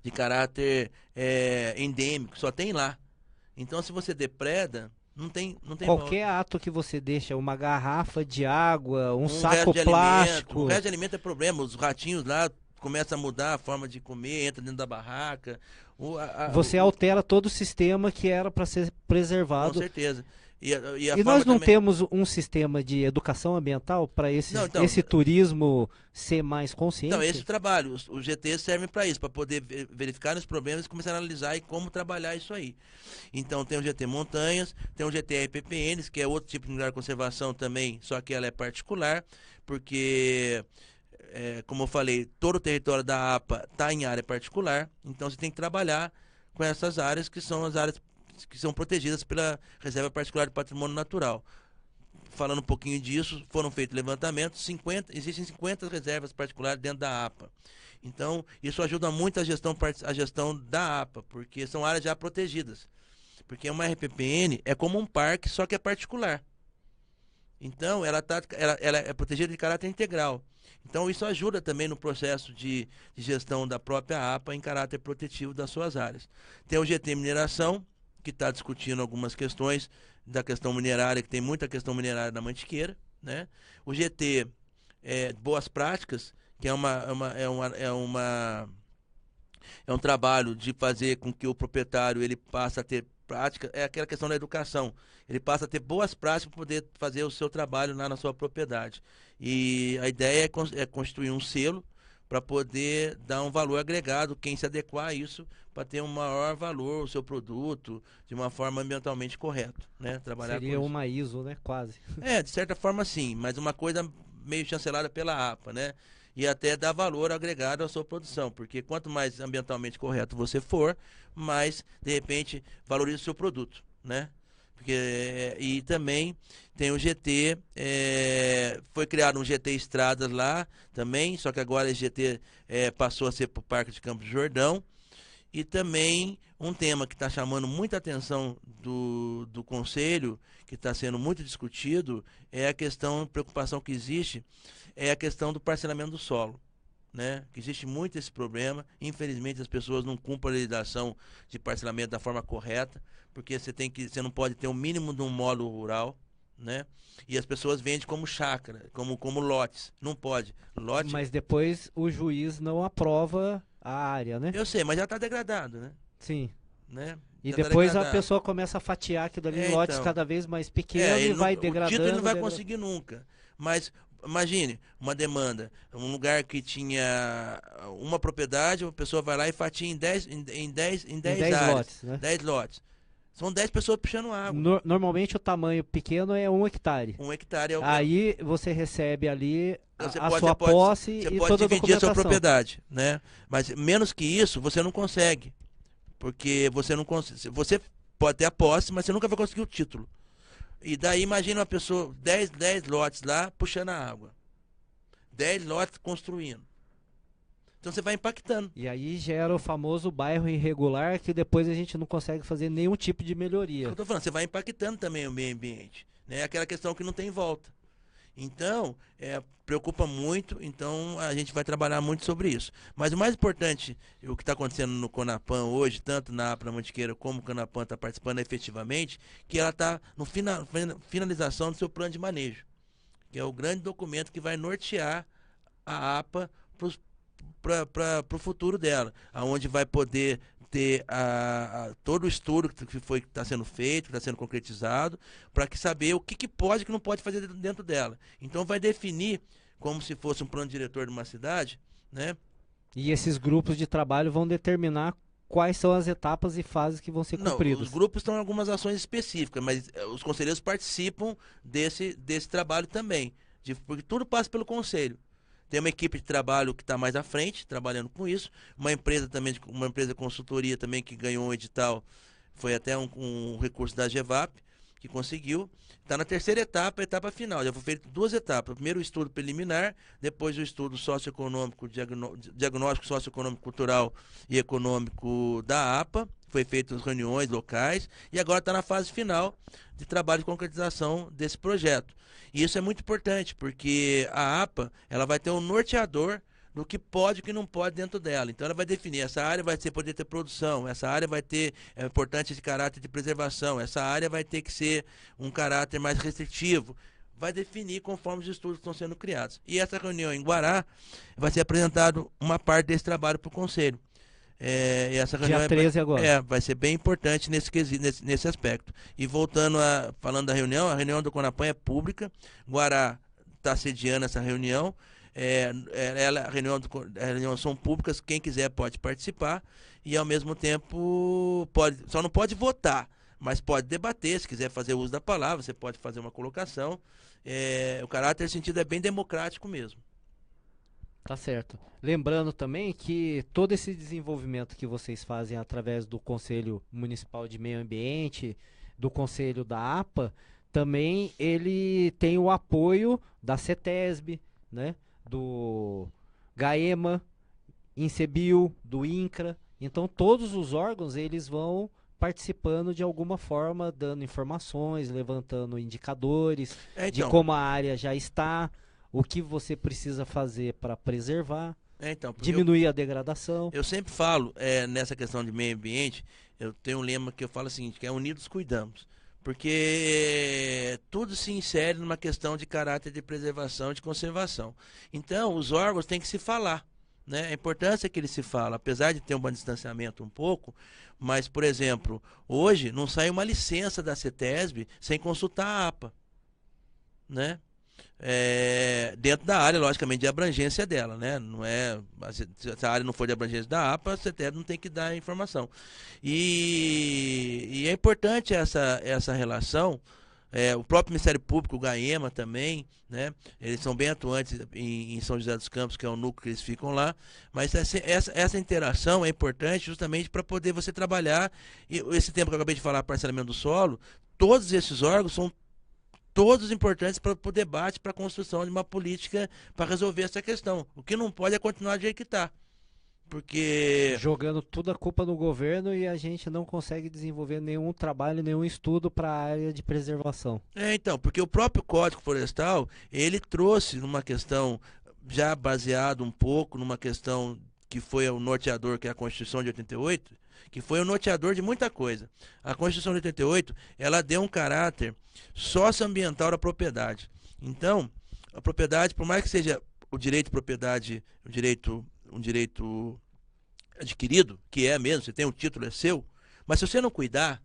de caráter endêmico, só tem lá. Então, se você depreda, não tem Qualquer volta. ato que você deixa, uma garrafa de água, um saco resto de plástico... o resto de alimento é problema, os ratinhos lá começam a mudar a forma de comer, entra dentro da barraca. Você altera todo o sistema que era para ser preservado. Com certeza. E nós não temos um sistema de educação ambiental para esse turismo ser mais consciente? Então, esse trabalho, os GTs servem para isso, para poder verificar os problemas e começar a analisar e como trabalhar isso aí. Então, tem o GT Montanhas, tem o GT RPPNs, que é outro tipo de unidade de conservação também, só que ela é particular, porque... como eu falei, todo o território da APA está em área particular, então você tem que trabalhar com essas áreas que são as áreas que são protegidas pela Reserva Particular de Patrimônio Natural. Falando um pouquinho disso, foram feitos levantamentos, existem 50 reservas particulares dentro da APA. Então, isso ajuda muito a gestão da APA, porque são áreas já protegidas. Porque uma RPPN é como um parque, só que é particular. Então, ela é protegida de caráter integral. Então, isso ajuda também no processo de gestão da própria APA em caráter protetivo das suas áreas. Tem o GT Mineração, que está discutindo algumas questões da questão minerária, que tem muita questão minerária na Mantiqueira, né? O GT Boas Práticas, que é um trabalho de fazer com que o proprietário ele passe a ter prática, é aquela questão da educação. Ele passa a ter boas práticas para poder fazer o seu trabalho lá na sua propriedade. E a ideia é constituir um selo para poder dar um valor agregado, quem se adequar a isso, para ter um maior valor o seu produto de uma forma ambientalmente correta, né? Seria uma ISO, né? Quase. De certa forma sim, mas uma coisa meio chancelada pela APA, né? E até dar valor agregado à sua produção, porque quanto mais ambientalmente correto você for, mais, de repente, valoriza o seu produto, né? E também tem o GT, foi criado um GT Estradas lá também, só que agora esse GT passou a ser para o Parque de Campos do Jordão. E também um tema que está chamando muita atenção do Conselho, que está sendo muito discutido, é a preocupação que existe, é a questão do parcelamento do solo. Né? Que existe muito esse problema, infelizmente as pessoas não cumprem a legislação de parcelamento da forma correta, porque você não pode ter o mínimo de um módulo rural, né? E as pessoas vendem como chácara, como lotes, não pode. Mas depois o juiz não aprova a área, né? Eu sei, mas já está degradado, né? Sim. Né? E depois a pessoa começa a fatiar aquilo ali em lotes cada vez mais pequenos e vai degradando. O título ele não vai conseguir nunca, mas imagine uma demanda, um lugar que tinha uma propriedade, a pessoa vai lá e fatia em 10 áreas, lotes, né? 10 lotes. São 10 pessoas puxando água. Normalmente o tamanho pequeno é 1 hectare. 1 hectare é o... Aí você recebe ali a sua posse e toda a documentação. Você pode dividir a sua propriedade, né? Mas menos que isso você não consegue. Porque você não consegue. Você pode ter a posse, mas você nunca vai conseguir o título. E daí imagina uma pessoa, 10 lotes lá, puxando a água. 10 lotes construindo. Então você vai impactando. E aí gera o famoso bairro irregular, que depois a gente não consegue fazer nenhum tipo de melhoria. Eu tô falando, você vai impactando também o meio ambiente. Né? Aquela questão que não tem volta. Então, preocupa muito, então a gente vai trabalhar muito sobre isso. Mas o mais importante, o que está acontecendo no CONAPAN hoje, tanto na APA Mantiqueira como o CONAPAN está participando efetivamente, que ela está no finalização do seu plano de manejo, que é o grande documento que vai nortear a APA para o futuro dela, aonde vai poder ter todo o estudo que está sendo feito, que está sendo concretizado, para saber o que pode e o que não pode fazer dentro dela. Então vai definir, como se fosse um plano diretor de uma cidade, né? E esses grupos de trabalho vão determinar quais são as etapas e fases que vão ser Não, cumpridas. os grupos estão em algumas ações específicas, mas os conselheiros participam desse trabalho também, porque tudo passa pelo conselho. Tem uma equipe de trabalho que está mais à frente, trabalhando com isso. Uma empresa também, uma empresa de consultoria também que ganhou um edital, foi até um recurso da GEVAP, que conseguiu. Está na terceira etapa, a etapa final. Já foi feito 2 etapas. Primeiro o estudo preliminar, depois o estudo socioeconômico, diagnóstico socioeconômico, cultural e econômico da APA. Foi feito reuniões locais e agora está na fase final de trabalho de concretização desse projeto. E isso é muito importante, porque a APA ela vai ter um norteador do que pode e que não pode dentro dela. Então ela vai definir, essa área vai poder ter produção, essa área vai ter importante esse caráter de preservação, essa área vai ter que ser um caráter mais restritivo. Vai definir conforme os estudos que estão sendo criados. E essa reunião em Guará vai ser apresentado uma parte desse trabalho para o Conselho. E essa reunião Dia 13 agora. vai ser bem importante nesse aspecto. E voltando falando da reunião, a reunião do CONAPAN é pública. Guará está sediando essa reunião. A reunião são públicas, quem quiser pode participar e ao mesmo tempo só não pode votar, mas pode debater, se quiser fazer uso da palavra, você pode fazer uma colocação. O caráter nesse sentido é bem democrático mesmo. Tá certo. Lembrando também que todo esse desenvolvimento que vocês fazem através do Conselho Municipal de Meio Ambiente, do Conselho da APA, também ele tem o apoio da CETESB, né? Do GAEMA, INCEBio, do INCRA. Então todos os órgãos eles vão participando de alguma forma, dando informações, levantando indicadores de como a área já está, o que você precisa fazer para preservar, diminuir a degradação. Eu sempre falo, nessa questão de meio ambiente, eu tenho um lema que eu falo o seguinte, que é unidos cuidamos. Porque tudo se insere numa questão de caráter de preservação e de conservação. Então, os órgãos têm que se falar, né? A importância que eles se falam, apesar de ter um distanciamento um pouco, mas, por exemplo, hoje não sai uma licença da CETESB sem consultar a APA, né? Dentro da área, logicamente, de abrangência dela, né? Não se a área não for de abrangência da APA, a CETESB não tem que dar informação. E é importante essa relação. O próprio Ministério Público, o GAEMA também, né? Eles são bem atuantes em São José dos Campos, que é o núcleo que eles ficam lá, mas essa interação é importante justamente para poder você trabalhar, e esse tempo que eu acabei de falar, parcelamento do solo, todos esses órgãos são todos importantes para o debate, para a construção de uma política para resolver essa questão. O que não pode é continuar do jeito que está. Porque jogando toda a culpa no governo e a gente não consegue desenvolver nenhum trabalho, nenhum estudo para a área de preservação. Então, porque o próprio Código Florestal, ele trouxe numa questão já baseado um pouco numa questão que foi o norteador, que é a Constituição de 88, que foi o norteador de muita coisa. A Constituição de 88, ela deu um caráter socioambiental à propriedade. Então, a propriedade, por mais que seja o direito de propriedade, um direito adquirido, que é mesmo, você tem um título, é seu, mas se você não cuidar,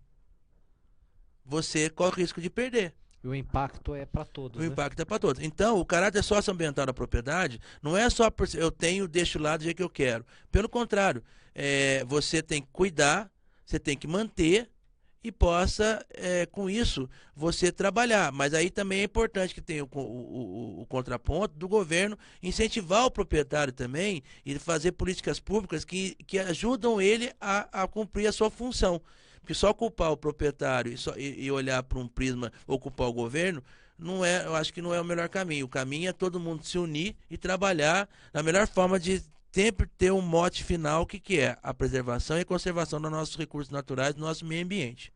você corre o risco de perder. E o impacto é para todos. O impacto é para todos. Então, o caráter socioambiental da propriedade não é só por eu tenho, deixo lá do jeito que eu quero. Pelo contrário, você tem que cuidar, você tem que manter e possa, com isso, você trabalhar. Mas aí também é importante que tenha o contraponto do governo incentivar o proprietário também e fazer políticas públicas que ajudam ele a cumprir a sua função. Porque só culpar o proprietário e olhar para um prisma ou culpar o governo, eu acho que não é o melhor caminho. O caminho é todo mundo se unir e trabalhar na melhor forma de sempre ter um mote final, que é a preservação e a conservação dos nossos recursos naturais, do nosso meio ambiente.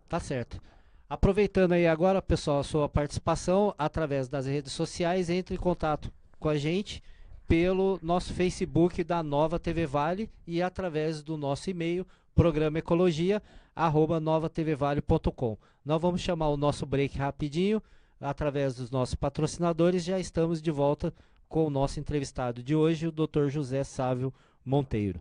Tá certo. Aproveitando aí agora, pessoal, a sua participação através das redes sociais, entre em contato com a gente pelo nosso Facebook da Nova TV Vale e através do nosso e-mail programaecologia@novatvvale.com. Nós vamos chamar o nosso break rapidinho através dos nossos patrocinadores. Já estamos de volta com o nosso entrevistado de hoje, o Dr. José Sávio Monteiro.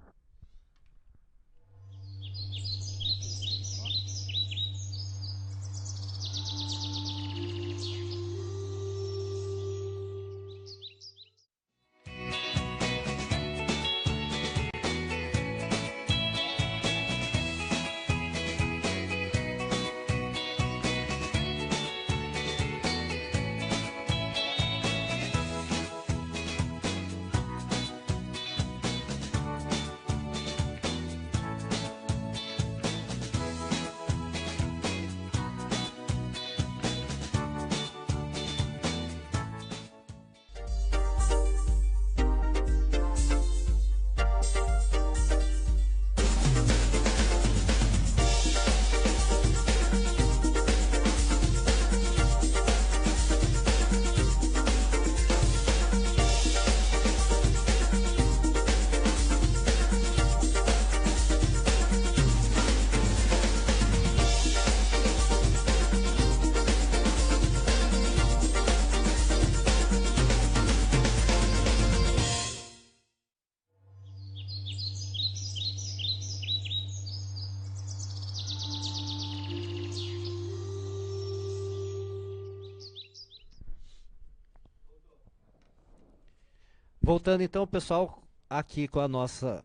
Voltando então, pessoal, aqui com o nosso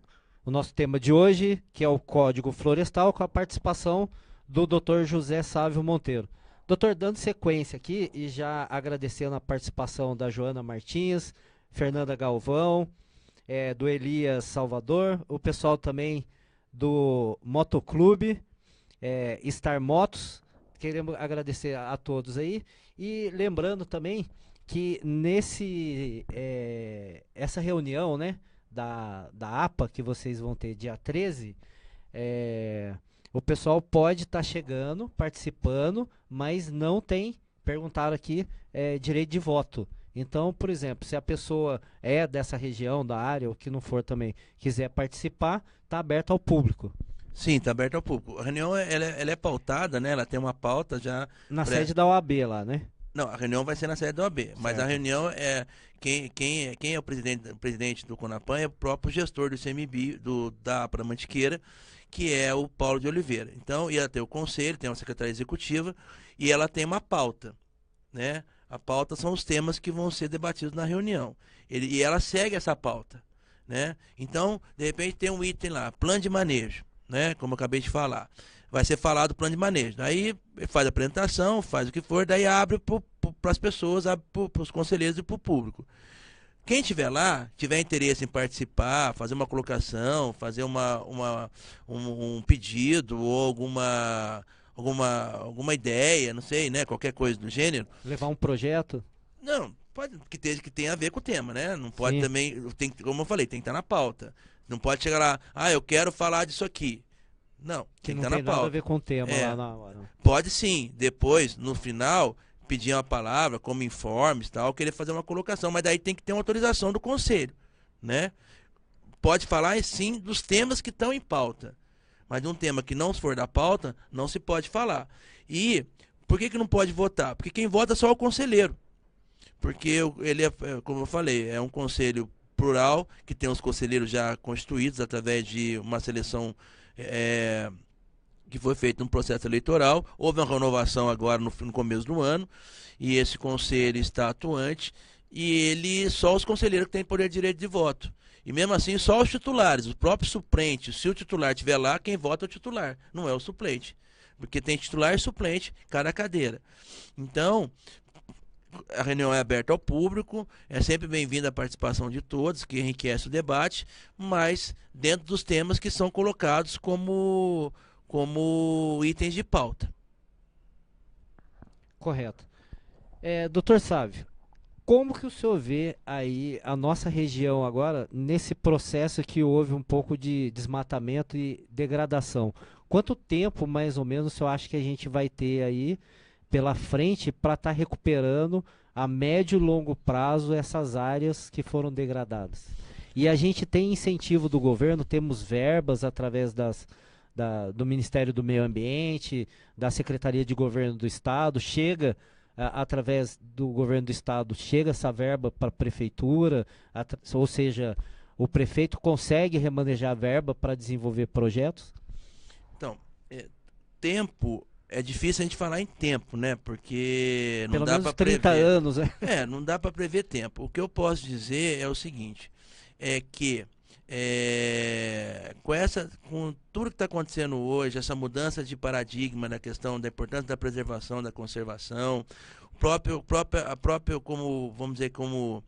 tema de hoje, que é o Código Florestal, com a participação do Dr. José Sávio Monteiro. Doutor, dando sequência aqui e já agradecendo a participação da Joana Martins, Fernanda Galvão, do Elias Salvador, o pessoal também do Motoclube, Star Motos. Queremos agradecer a todos aí. E lembrando também que essa reunião, né, da APA que vocês vão ter dia 13, o pessoal pode estar chegando, participando, mas não tem, perguntaram aqui, direito de voto. Então, por exemplo, se a pessoa é dessa região, da área, ou que não for também, quiser participar, está aberto ao público. Sim, está aberto ao público. A reunião ela é pautada, né? Ela tem uma pauta já. Na sede da OAB lá, né? Não, a reunião vai ser na sede da OAB, mas a reunião quem é o presidente do CONAPAN é o próprio gestor do ICMBio, da APA da Mantiqueira, que é o Paulo de Oliveira. Então, ia ter o conselho, tem uma secretaria executiva e ela tem uma pauta, né? A pauta são os temas que vão ser debatidos na reunião. E ela segue essa pauta, né? Então, de repente tem um item lá, plano de manejo, né? Como eu acabei de falar. Vai ser falado o plano de manejo. Daí faz a apresentação, faz o que for, daí abre para as pessoas, abre para os conselheiros e para o público. Quem estiver lá, tiver interesse em participar, fazer uma colocação, fazer um pedido ou alguma ideia, não sei, né? Qualquer coisa do gênero. Levar um projeto? Não, pode que tenha a ver com o tema, né? Não pode também, como eu falei, tem que estar na pauta. Não pode chegar lá, eu quero falar disso aqui. Não, tem que estar na pauta. Não tem nada a ver com o tema lá na hora. Pode sim, depois, no final, pedir uma palavra, como informes e tal, querer fazer uma colocação, mas daí tem que ter uma autorização do conselho, né? Pode falar sim dos temas que estão em pauta, mas de um tema que não for da pauta, não se pode falar. E por que não pode votar? Porque quem vota é só o conselheiro. Porque ele como eu falei, é um conselho plural, que tem os conselheiros já constituídos através de uma seleção que foi feita no processo eleitoral. Houve uma renovação agora no começo do ano, e esse conselho está atuante, e só os conselheiros que têm poder de direito de voto. E mesmo assim, só os titulares, o próprio suplente, se o titular estiver lá, quem vota é o titular, não é o suplente. Porque tem titular e suplente, cada cadeira. Então, a reunião é aberta ao público, é sempre bem-vinda a participação de todos, que enriquece o debate, mas dentro dos temas que são colocados como itens de pauta. Correto. Doutor Sávio, como que o senhor vê aí a nossa região agora, nesse processo que houve um pouco de desmatamento e degradação? Quanto tempo, mais ou menos, o senhor acha que a gente vai ter aí pela frente para estar recuperando a médio e longo prazo essas áreas que foram degradadas? E a gente tem incentivo do governo, temos verbas através do Ministério do Meio Ambiente, da Secretaria de Governo do Estado, chega através do governo do Estado, chega essa verba para a prefeitura, ou seja, o prefeito consegue remanejar a verba para desenvolver projetos? Então, tempo... É difícil a gente falar em tempo, né? Porque não Pelo dá para prever. 30 anos, né? Não dá para prever tempo. O que eu posso dizer é o seguinte, é que com tudo que está acontecendo hoje, essa mudança de paradigma na questão da importância da preservação, da conservação, a própria como, vamos dizer, como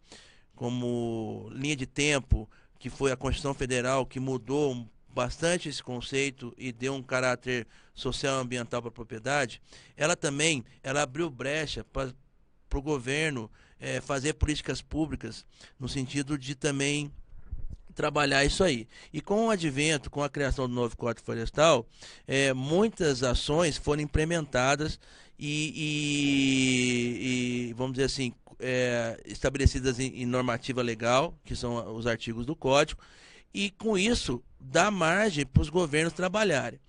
linha de tempo, que foi a Constituição Federal, que mudou bastante esse conceito e deu um caráter social e ambiental para a propriedade, ela abriu brecha para o governo fazer políticas públicas no sentido de também trabalhar isso aí. E com o advento, com a criação do novo Código Florestal, muitas ações foram implementadas e vamos dizer assim, estabelecidas em normativa legal, que são os artigos do Código, e com isso dá margem para os governos trabalharem.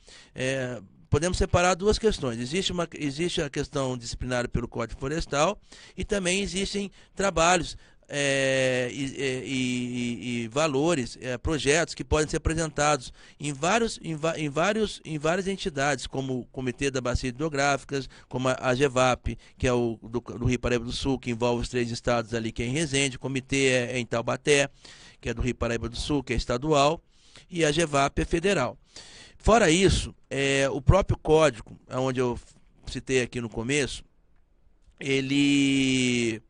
Podemos separar duas questões. Existe a questão disciplinar pelo Código Florestal e também existem trabalhos e valores, projetos que podem ser apresentados em várias entidades, como o Comitê da Bacia Hidrográficas, como a GEVAP, que é o do Rio Paraíba do Sul, que envolve os 3 estados ali, que é em Resende, o comitê é em Taubaté, que é do Rio Paraíba do Sul, que é estadual, e a GEVAP é federal. Fora isso, o próprio código, onde eu citei aqui no começo, ele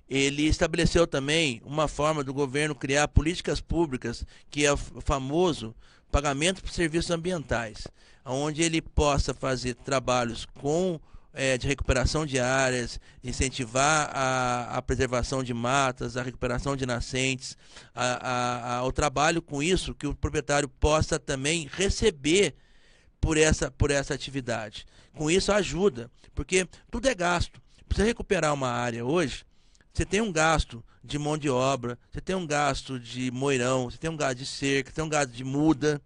estabeleceu também uma forma do governo criar políticas públicas, que é o famoso pagamento por serviços ambientais, onde ele possa fazer trabalhos de recuperação de áreas, incentivar a preservação de matas, a recuperação de nascentes, o trabalho com isso, que o proprietário possa também receber por essa atividade. Com isso ajuda, porque tudo é gasto. Para você recuperar uma área hoje, você tem um gasto de mão de obra, você tem um gasto de moirão, você tem um gasto de cerca, você tem um gasto de muda,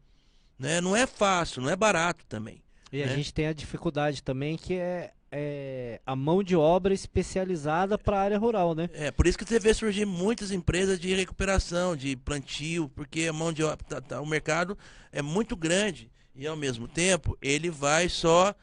né? Não é fácil, não é barato também. E a gente tem a dificuldade também que é a mão de obra especializada para a área rural, né? Por isso que você vê surgir muitas empresas de recuperação, de plantio, porque a mão de obra, o mercado é muito grande e ao mesmo tempo ele vai só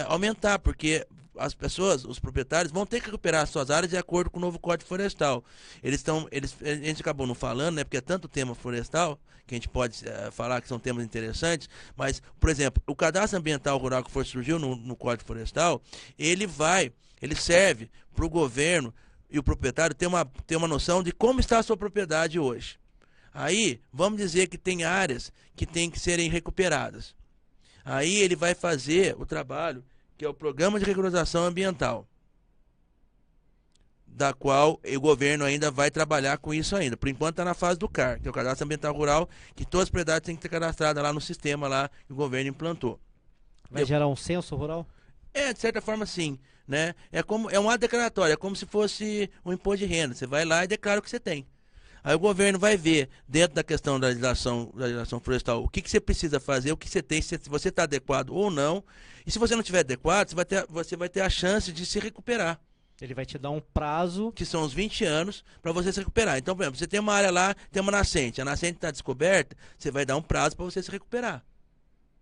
aumentar, porque as pessoas, os proprietários, vão ter que recuperar suas áreas de acordo com o novo Código Florestal. A gente acabou não falando, né, porque é tanto tema florestal, que a gente pode falar que são temas interessantes, mas, por exemplo, o cadastro ambiental rural que surgiu no Código Florestal, ele serve para o governo e o proprietário ter uma noção de como está a sua propriedade hoje. Aí, vamos dizer que tem áreas que têm que serem recuperadas. Aí ele vai fazer o trabalho que é o Programa de Regularização Ambiental, da qual o governo ainda vai trabalhar com isso ainda. Por enquanto está na fase do CAR, que é o Cadastro Ambiental Rural, que todas as propriedades têm que ter cadastrada lá no sistema lá que o governo implantou. Vai gerar um censo rural? De certa forma sim, né? É um ato declaratório, é como se fosse um imposto de renda. Você vai lá e declara o que você tem. Aí o governo vai ver, dentro da questão da legislação florestal, o que você precisa fazer, o que você tem, se você está adequado ou não. E se você não estiver adequado, você vai ter a chance de se recuperar. Ele vai te dar um prazo. Que são os 20 anos para você se recuperar. Então, por exemplo, você tem uma área lá, tem uma nascente. A nascente está descoberta, você vai dar um prazo para você se recuperar.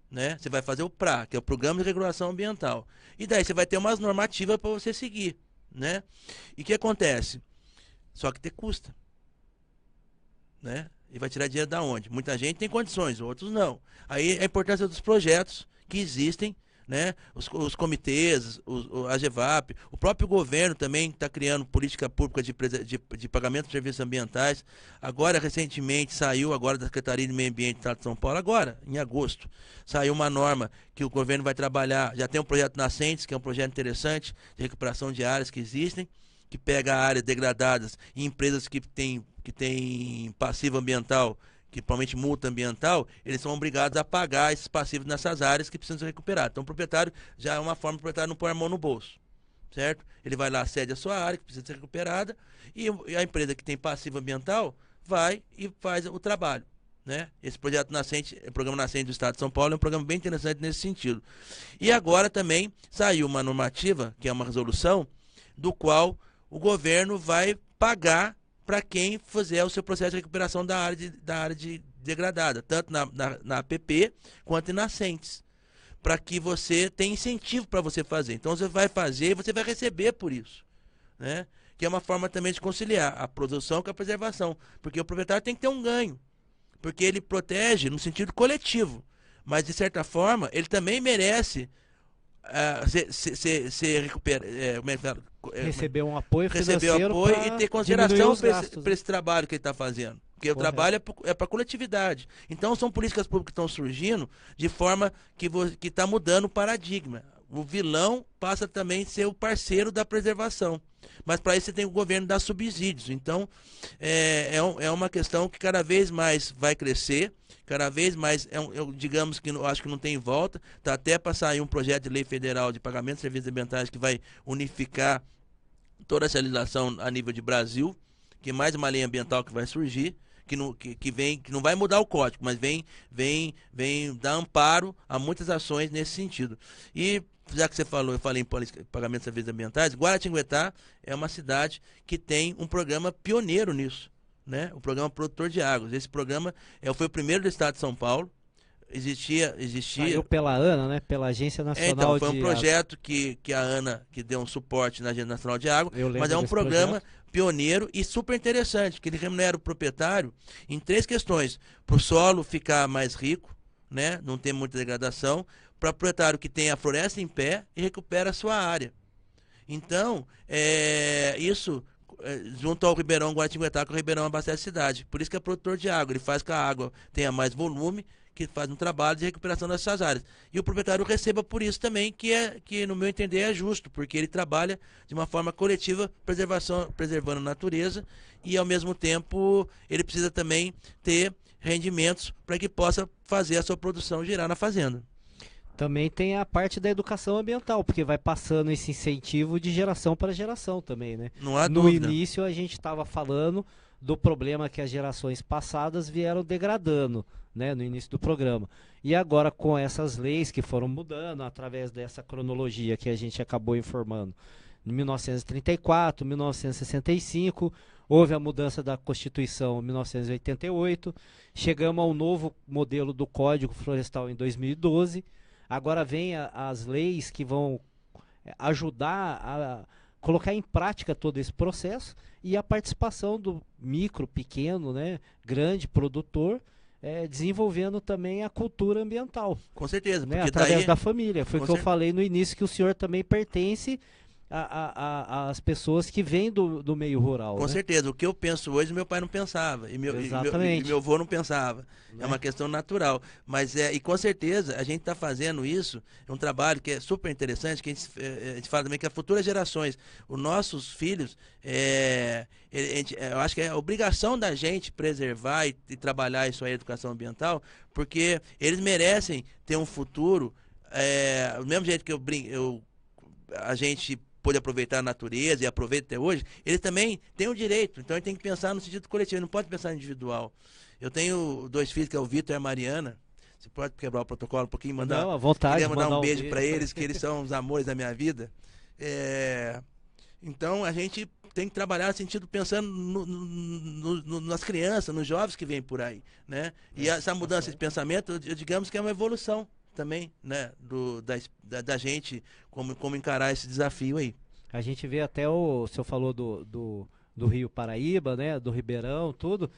Né? Você vai fazer o PRA, que é o Programa de Regulação Ambiental. E daí você vai ter umas normativas para você seguir. Né? E o que acontece? Só que custa. Né? E vai tirar dinheiro da onde? Muita gente tem condições, outros não. Aí a importância dos projetos que existem, né? Os comitês, a GEVAP, o próprio governo também está criando política pública de pagamento de serviços ambientais. Agora, recentemente, saiu agora da Secretaria de Meio Ambiente do Estado de São Paulo, agora, em agosto, saiu uma norma que o governo vai trabalhar, já tem um projeto Nascentes, que é um projeto interessante, de recuperação de áreas que existem, que pega áreas degradadas e empresas que têm passivo ambiental, que provavelmente multa ambiental, eles são obrigados a pagar esses passivos nessas áreas que precisam ser recuperadas. Então o proprietário já é uma forma do proprietário não pôr a mão no bolso, certo? Ele vai lá, cede a sua área, que precisa ser recuperada, e a empresa que tem passivo ambiental vai e faz o trabalho. Né? Esse projeto Nascente, o Programa Nascente do Estado de São Paulo, é um programa bem interessante nesse sentido. E agora também saiu uma normativa, que é uma resolução, do qual o governo vai pagar para quem fizer o seu processo de recuperação da área degradada, tanto na APP quanto em nascentes, para que você tenha incentivo para você fazer. Então você vai fazer e você vai receber por isso, né? Que é uma forma também de conciliar a produção com a preservação, porque o proprietário tem que ter um ganho, porque ele protege no sentido coletivo, mas de certa forma ele também merece receber um apoio financeiro e ter consideração para esse trabalho que ele está fazendo. Porque o trabalho é para a coletividade. Então são políticas públicas que estão surgindo de forma que está mudando o paradigma. O vilão passa também a ser o parceiro da preservação. Mas para isso você tem o governo dar subsídios. Então é uma questão que cada vez mais vai crescer. Cada vez mais, digamos que eu acho que não tem volta, está até para sair um projeto de lei federal de pagamento de serviços ambientais que vai unificar toda essa legislação a nível de Brasil, que é mais uma lei ambiental que vai surgir, que não vai mudar o código, mas vem dar amparo a muitas ações nesse sentido. E já que eu falei em pagamento de serviços ambientais, Guaratinguetá é uma cidade que tem um programa pioneiro nisso, né? O programa Produtor de Águas. Esse programa foi o primeiro do estado de São Paulo. Existia. Saiu pela ANA, né? Pela Agência Nacional então, de foi um projeto que a ANA que deu um suporte na Agência Nacional de Água, mas é um programa pioneiro e super interessante, que ele remunera o proprietário em 3 questões: para o solo ficar mais rico, né? Não ter muita degradação, para o proprietário que tem a floresta em pé e recupera a sua área. Então, isso junto ao Ribeirão Guaratinguetá, que o Ribeirão abastece a cidade. Por isso que é produtor de água, ele faz que a água tenha mais volume, que faz um trabalho de recuperação dessas áreas. E o proprietário receba por isso também, que no meu entender é justo, porque ele trabalha de uma forma coletiva, preservando a natureza, e ao mesmo tempo ele precisa também ter rendimentos para que possa fazer a sua produção girar na fazenda. Também tem a parte da educação ambiental, porque vai passando esse incentivo de geração para geração também, né? Não há No dúvida. início a gente estava falando do problema que as gerações passadas vieram degradando, né, no início do programa. E agora com essas leis que foram mudando através dessa cronologia que a gente acabou informando, em 1934, 1965, houve a mudança da Constituição em 1988, chegamos ao novo modelo do Código Florestal em 2012, agora vem as leis que vão ajudar a colocar em prática todo esse processo e a participação do micro, pequeno, né, grande produtor, desenvolvendo também a cultura ambiental. Com certeza. Né, porque através da família. Foi o que eu certeza. falei no início, que o senhor também pertence às pessoas que vêm do meio rural. Com né? certeza. O que eu penso hoje, meu pai não pensava. E meu avô não pensava. É uma questão natural. Mas e com certeza a gente está fazendo isso. É um trabalho que é super interessante, que a gente fala também que as futuras gerações, os nossos filhos, eu acho que é a obrigação da gente preservar e trabalhar isso aí, a educação ambiental, porque eles merecem ter um futuro, do mesmo jeito que a gente pôde aproveitar a natureza e aproveita até hoje, eles também têm o direito. Então ele tem que pensar no sentido coletivo, ele não pode pensar individual. Eu tenho 2 filhos, que é o Vitor e a Mariana. Você pode quebrar o protocolo um pouquinho? Não, à vontade. Queria mandar um beijo para eles, que eles são os amores da minha vida. Então a gente tem que trabalhar no sentido pensando nas crianças, nos jovens que vêm por aí. Né? E essa mudança de pensamento, digamos que é uma evolução também, né, da gente, como encarar esse desafio aí. A gente vê até o senhor falou do Rio Paraíba, né, do Ribeirão, tudo,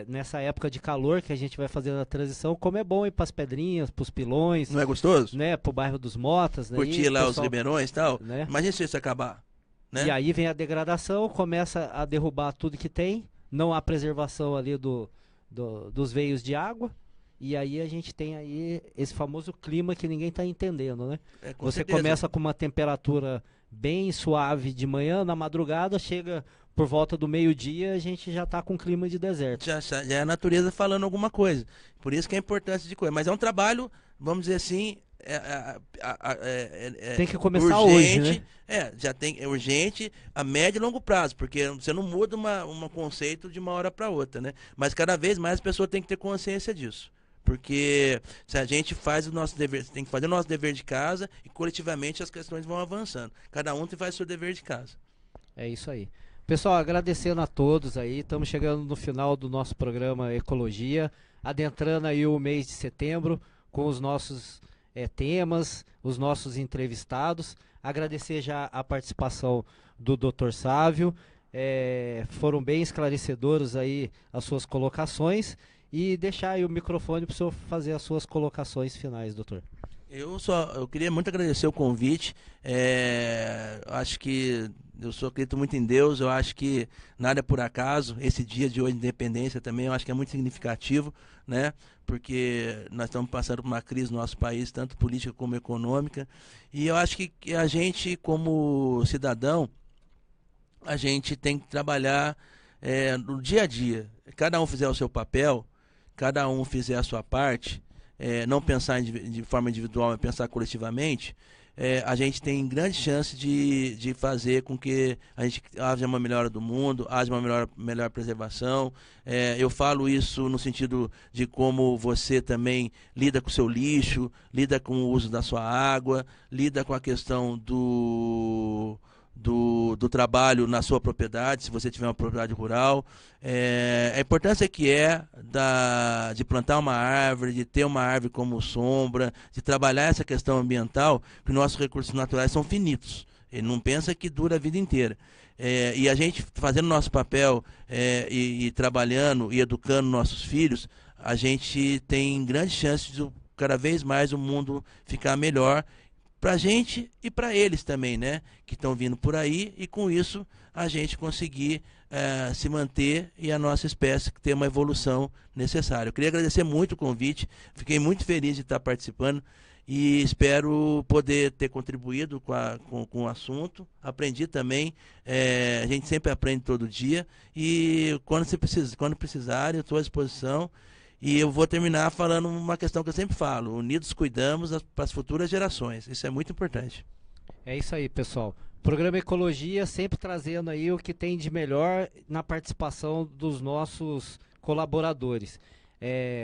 nessa época de calor que a gente vai fazendo a transição, como é bom ir para as Pedrinhas, para os Pilões. Não é gostoso? Né, para o bairro dos Motas. Né, curtir lá os ribeirões e tal. Né? Imagina se isso acabar. Né? E aí vem a degradação, começa a derrubar tudo que tem, não há preservação ali dos veios de água. E aí a gente tem aí esse famoso clima que ninguém está entendendo, né? Com Você certeza. começa com uma temperatura bem suave de manhã, na madrugada, chega por volta do meio-dia, a gente já está com clima de deserto. Já é a natureza falando alguma coisa. Por isso que é a importância de coisa. Mas é um trabalho, vamos dizer assim, tem que começar urgente, hoje, né? É urgente a médio e longo prazo, porque você não muda um conceito de uma hora para outra, né? Mas cada vez mais as pessoas têm que ter consciência disso. Porque se a gente faz o nosso dever, tem que fazer o nosso dever de casa e coletivamente as questões vão avançando. Cada um faz o seu dever de casa. É isso aí. Pessoal, agradecendo a todos aí, estamos chegando no final do nosso programa Ecologia, adentrando aí o mês de setembro com os nossos temas, os nossos entrevistados. Agradecer já a participação do Dr. Sávio, foram bem esclarecedoras aí as suas colocações. E deixar aí o microfone para o senhor fazer as suas colocações finais, doutor. Eu queria muito agradecer o convite. Acho que eu acredito muito em Deus. Eu acho que nada é por acaso. Esse dia de hoje de independência também eu acho que é muito significativo, né? Porque nós estamos passando por uma crise no nosso país, tanto política como econômica. E eu acho que a gente, como cidadão, a gente tem que trabalhar no dia a dia. Cada um fizer o seu papel, cada um fizer a sua parte, não pensar de forma individual, mas pensar coletivamente, a gente tem grande chance de fazer com que a gente haja uma melhora do mundo, haja uma melhor preservação. Eu falo isso no sentido de como você também lida com o seu lixo, lida com o uso da sua água, lida com a questão do trabalho na sua propriedade, se você tiver uma propriedade rural. A importância que de plantar uma árvore, de ter uma árvore como sombra, de trabalhar essa questão ambiental, que nossos recursos naturais são finitos. Ele não pensa que dura a vida inteira. E a gente fazendo nosso papel e trabalhando e educando nossos filhos, a gente tem grande chance de cada vez mais o mundo ficar melhor, para a gente e para eles também, né? Que estão vindo por aí, e com isso a gente conseguir se manter e a nossa espécie ter uma evolução necessária. Eu queria agradecer muito o convite, fiquei muito feliz de estar participando e espero poder ter contribuído com o assunto. Aprendi também, a gente sempre aprende todo dia, e quando precisarem, eu estou à disposição. E eu vou terminar falando uma questão que eu sempre falo: unidos cuidamos para as futuras gerações. Isso é muito importante. É isso aí, pessoal. Programa Ecologia sempre trazendo aí o que tem de melhor na participação dos nossos colaboradores.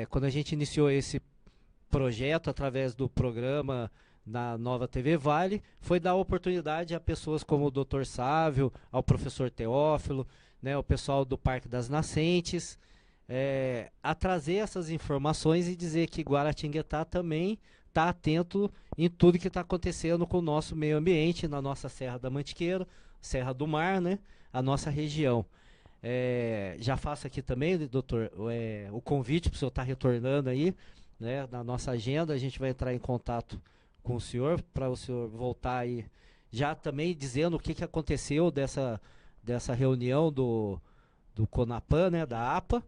Quando a gente iniciou esse projeto através do programa na Nova TV Vale, foi dar oportunidade a pessoas como o Dr. Sávio, ao professor Teófilo, né, o pessoal do Parque das Nascentes, a trazer essas informações e dizer que Guaratinguetá também está atento em tudo que está acontecendo com o nosso meio ambiente, na nossa Serra da Mantiqueira, Serra do Mar, né, a nossa região. Já faço aqui também, doutor, o convite para o senhor estar retornando aí, né, na nossa agenda. A gente vai entrar em contato com o senhor para o senhor voltar aí, já também dizendo o que aconteceu dessa reunião do CONAPAN, né, da APA,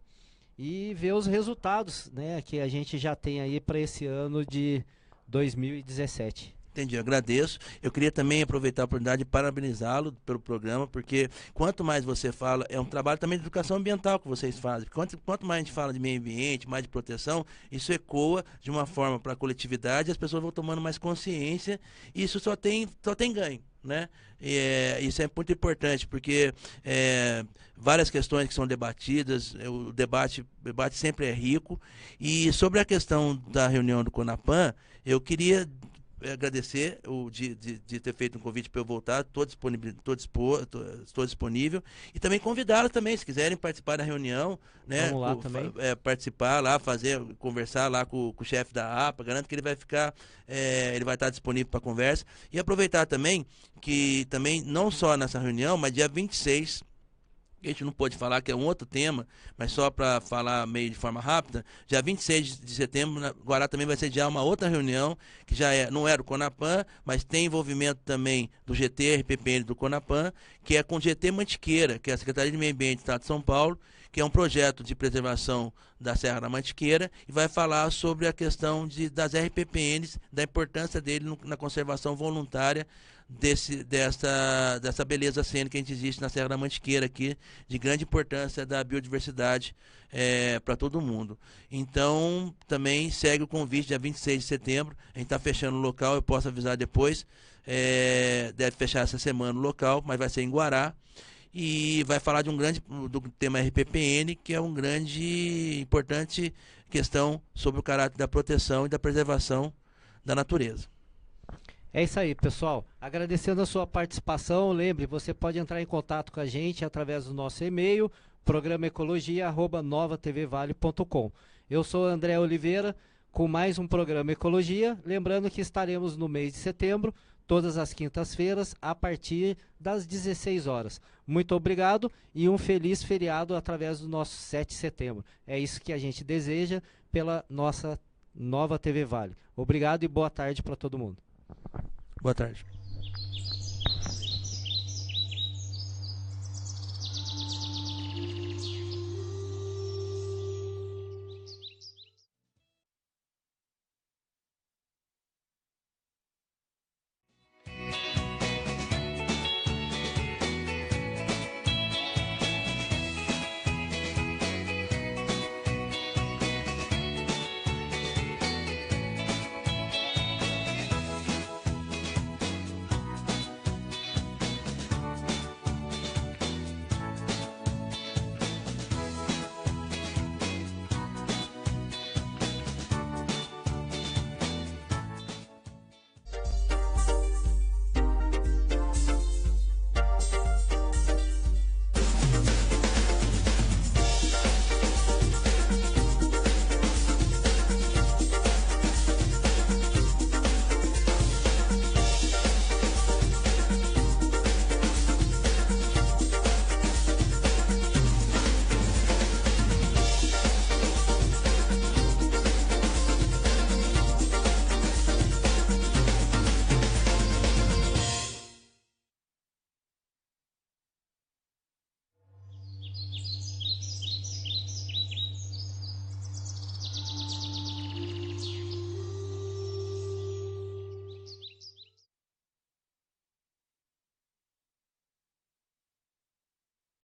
e ver os resultados, né, que a gente já tem aí para esse ano de 2017. Entendi, agradeço. Eu queria também aproveitar a oportunidade de parabenizá-lo pelo programa, porque quanto mais você fala, é um trabalho também de educação ambiental que vocês fazem. Quanto mais a gente fala de meio ambiente, mais de proteção, isso ecoa de uma forma para a coletividade, as pessoas vão tomando mais consciência, e isso só tem ganho, né? Isso é muito importante, porque várias questões que são debatidas, o debate sempre é rico. E sobre a questão da reunião do CONAPAN, eu queria agradecer de ter feito um convite para eu voltar. Estou disponível, e também convidá-los também, se quiserem participar da reunião, né? Vamos lá também. Participar lá, conversar lá com o chefe da APA. Garanto que ele vai estar disponível para conversa. E aproveitar também que também, não só nessa reunião, mas dia 26, a gente não pode falar, que é um outro tema, mas só para falar meio de forma rápida, dia 26 de setembro, Guará também vai sediar uma outra reunião, que não era o CONAPAN, mas tem envolvimento também do GT, RPPN do CONAPAN, que é com o GT Mantiqueira, que é a Secretaria de Meio Ambiente do Estado de São Paulo, que é um projeto de preservação da Serra da Mantiqueira, e vai falar sobre a questão das RPPNs, da importância dele na conservação voluntária dessa beleza cênica que a gente existe na Serra da Mantiqueira aqui, de grande importância da biodiversidade para todo mundo. Então, também segue o convite, dia 26 de setembro, a gente está fechando o local, eu posso avisar depois, deve fechar essa semana o local, mas vai ser em Guará, e vai falar do tema RPPN, que é importante questão sobre o caráter da proteção e da preservação da natureza. É isso aí, pessoal. Agradecendo a sua participação. Lembre, você pode entrar em contato com a gente através do nosso e-mail, programaecologia@novatvvale.com. Eu sou André Oliveira, com mais um programa Ecologia. Lembrando que estaremos no mês de setembro, todas as quintas-feiras, a partir das 16 horas. Muito obrigado e um feliz feriado através do nosso 7 de setembro. É isso que a gente deseja pela nossa Nova TV Vale. Obrigado e boa tarde para todo mundo. Boa tarde.